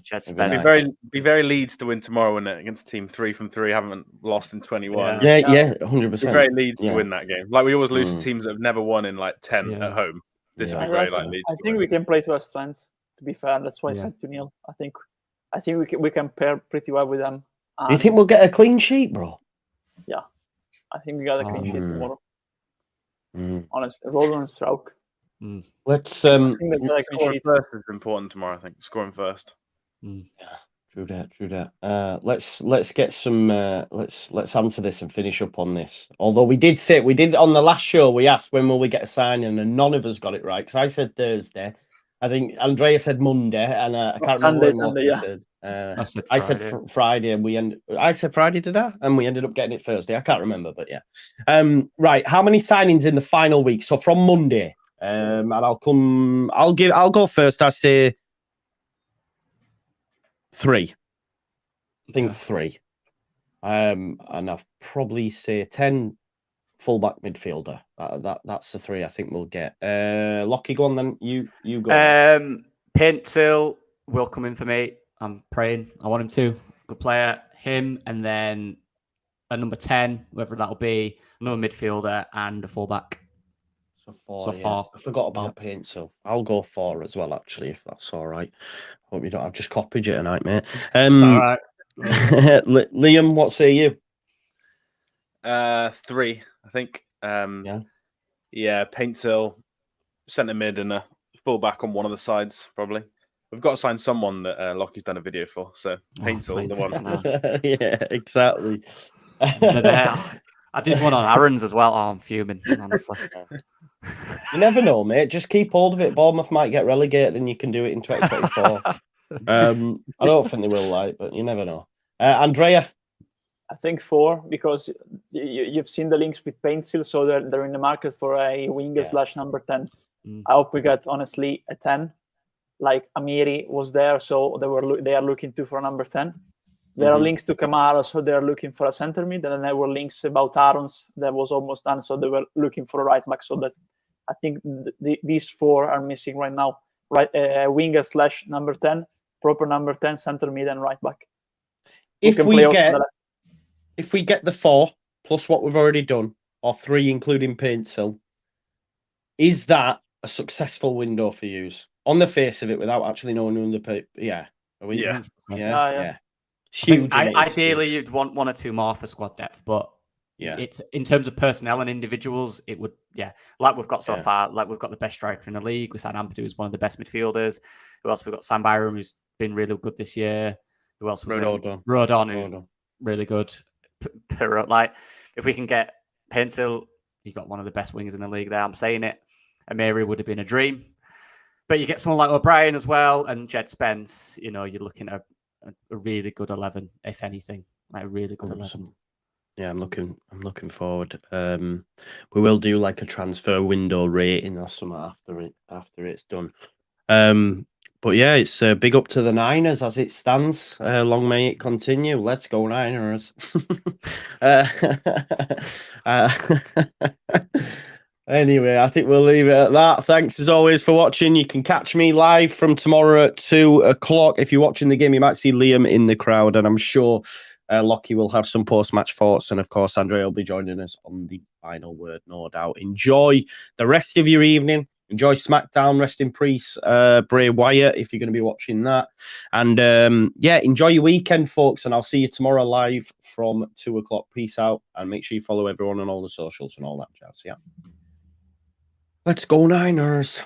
Be very Leeds to win tomorrow, wouldn't it? Against Team 3 from 3, haven't lost in 21. Yeah, 100%. Be very Leeds to win that game. Like we always lose to teams that have never won in like 10 at home. This would be very like Leeds. I think we can play to our strengths. To be fair, that's why I said 2-0. I think we can pair pretty well with them. Do you think we'll get a clean sheet, bro? Yeah, I think we got a clean sheet tomorrow. Honestly, roll on a stroke. Let's scoring first is important tomorrow. I think scoring first. Yeah, true that. Let's get some. Let's answer this and finish up on this. Although we did on the last show, we asked when will we get a signing, and none of us got it right because I said Thursday. I think Andrea said Monday, and I can't remember what you said. I said Friday, and I said Friday, did I? And we ended up getting it Thursday. I can't remember, but yeah. Right. How many signings in the final week? So from Monday, and I'll go first. I say 3. I think 3. And I'll probably say 10 fullback midfielder. That's the 3 I think we'll get. Lockie, go on then. You go. Painstil will come in for me. I'm praying. I want him to. Good player. Him, and then a number 10, whoever that'll be, another midfielder and a fullback. So 4. I forgot about Painstil. I'll go 4 as well, actually, if that's all right. Hope you don't. I've just copied you tonight, mate. It's all right. Liam, what say you? 3, I think. Painstil, centre mid, and a fullback on one of the sides, probably. We've got to sign someone that Lockie's done a video for, so Painstil's the one. Yeah, exactly. I did one on Aaron's as well. Oh, I'm fuming, honestly. You never know, mate. Just keep hold of it. Bournemouth might get relegated and you can do it in 2024. I don't think they will, but you never know. Andrea? I think 4, because you've seen the links with Painstil, so they're in the market for a winger / number 10. I hope we get, honestly, a 10. Like Amiri was there, so they are looking for a number 10. There are links to Kamara, so they're looking for a centre mid, and then there were links about Aarons that was almost done, so they were looking for a right back. So that I think these 4 are missing right now. Right, winger / number 10, proper number 10, centre mid, and right back. If we get the 4 plus what we've already done, or 3 including Painstil, is that a successful window for you? On the face of it, without actually knowing who the yeah. Huge. Ideally, you'd want 1 or 2 more for squad depth, but it's in terms of personnel and individuals, it would like we've got so far. Like we've got the best striker in the league. We signed Ampadu, who's one of the best midfielders. Who else? We've got Sam Byram, who's been really good this year. Who else? Rodon, who's really good. Like if we can get Painstil, you've got one of the best wingers in the league there. I'm saying it. Amiri would have been a dream. But you get someone like O'Brien as well, and Jed Spence. You're looking at a really good 11, if anything, like a really good 11. Yeah, I'm looking forward. We will do like a transfer window rating or something after it's done. But yeah, it's big up to the Niners as it stands. Long may it continue. Let's go Niners. Anyway, I think we'll leave it at that. Thanks as always for watching. You can catch me live from tomorrow at 2 o'clock. If you're watching the game, you might see Liam in the crowd, and I'm sure Lockie will have some post-match thoughts. And of course, Andrea will be joining us on the final word, no doubt. Enjoy the rest of your evening. Enjoy SmackDown. Rest in peace, Bray Wyatt, if you're going to be watching that. And enjoy your weekend, folks. And I'll see you tomorrow live from 2 o'clock. Peace out. And make sure you follow everyone on all the socials and all that jazz. Yeah. Let's go Niners.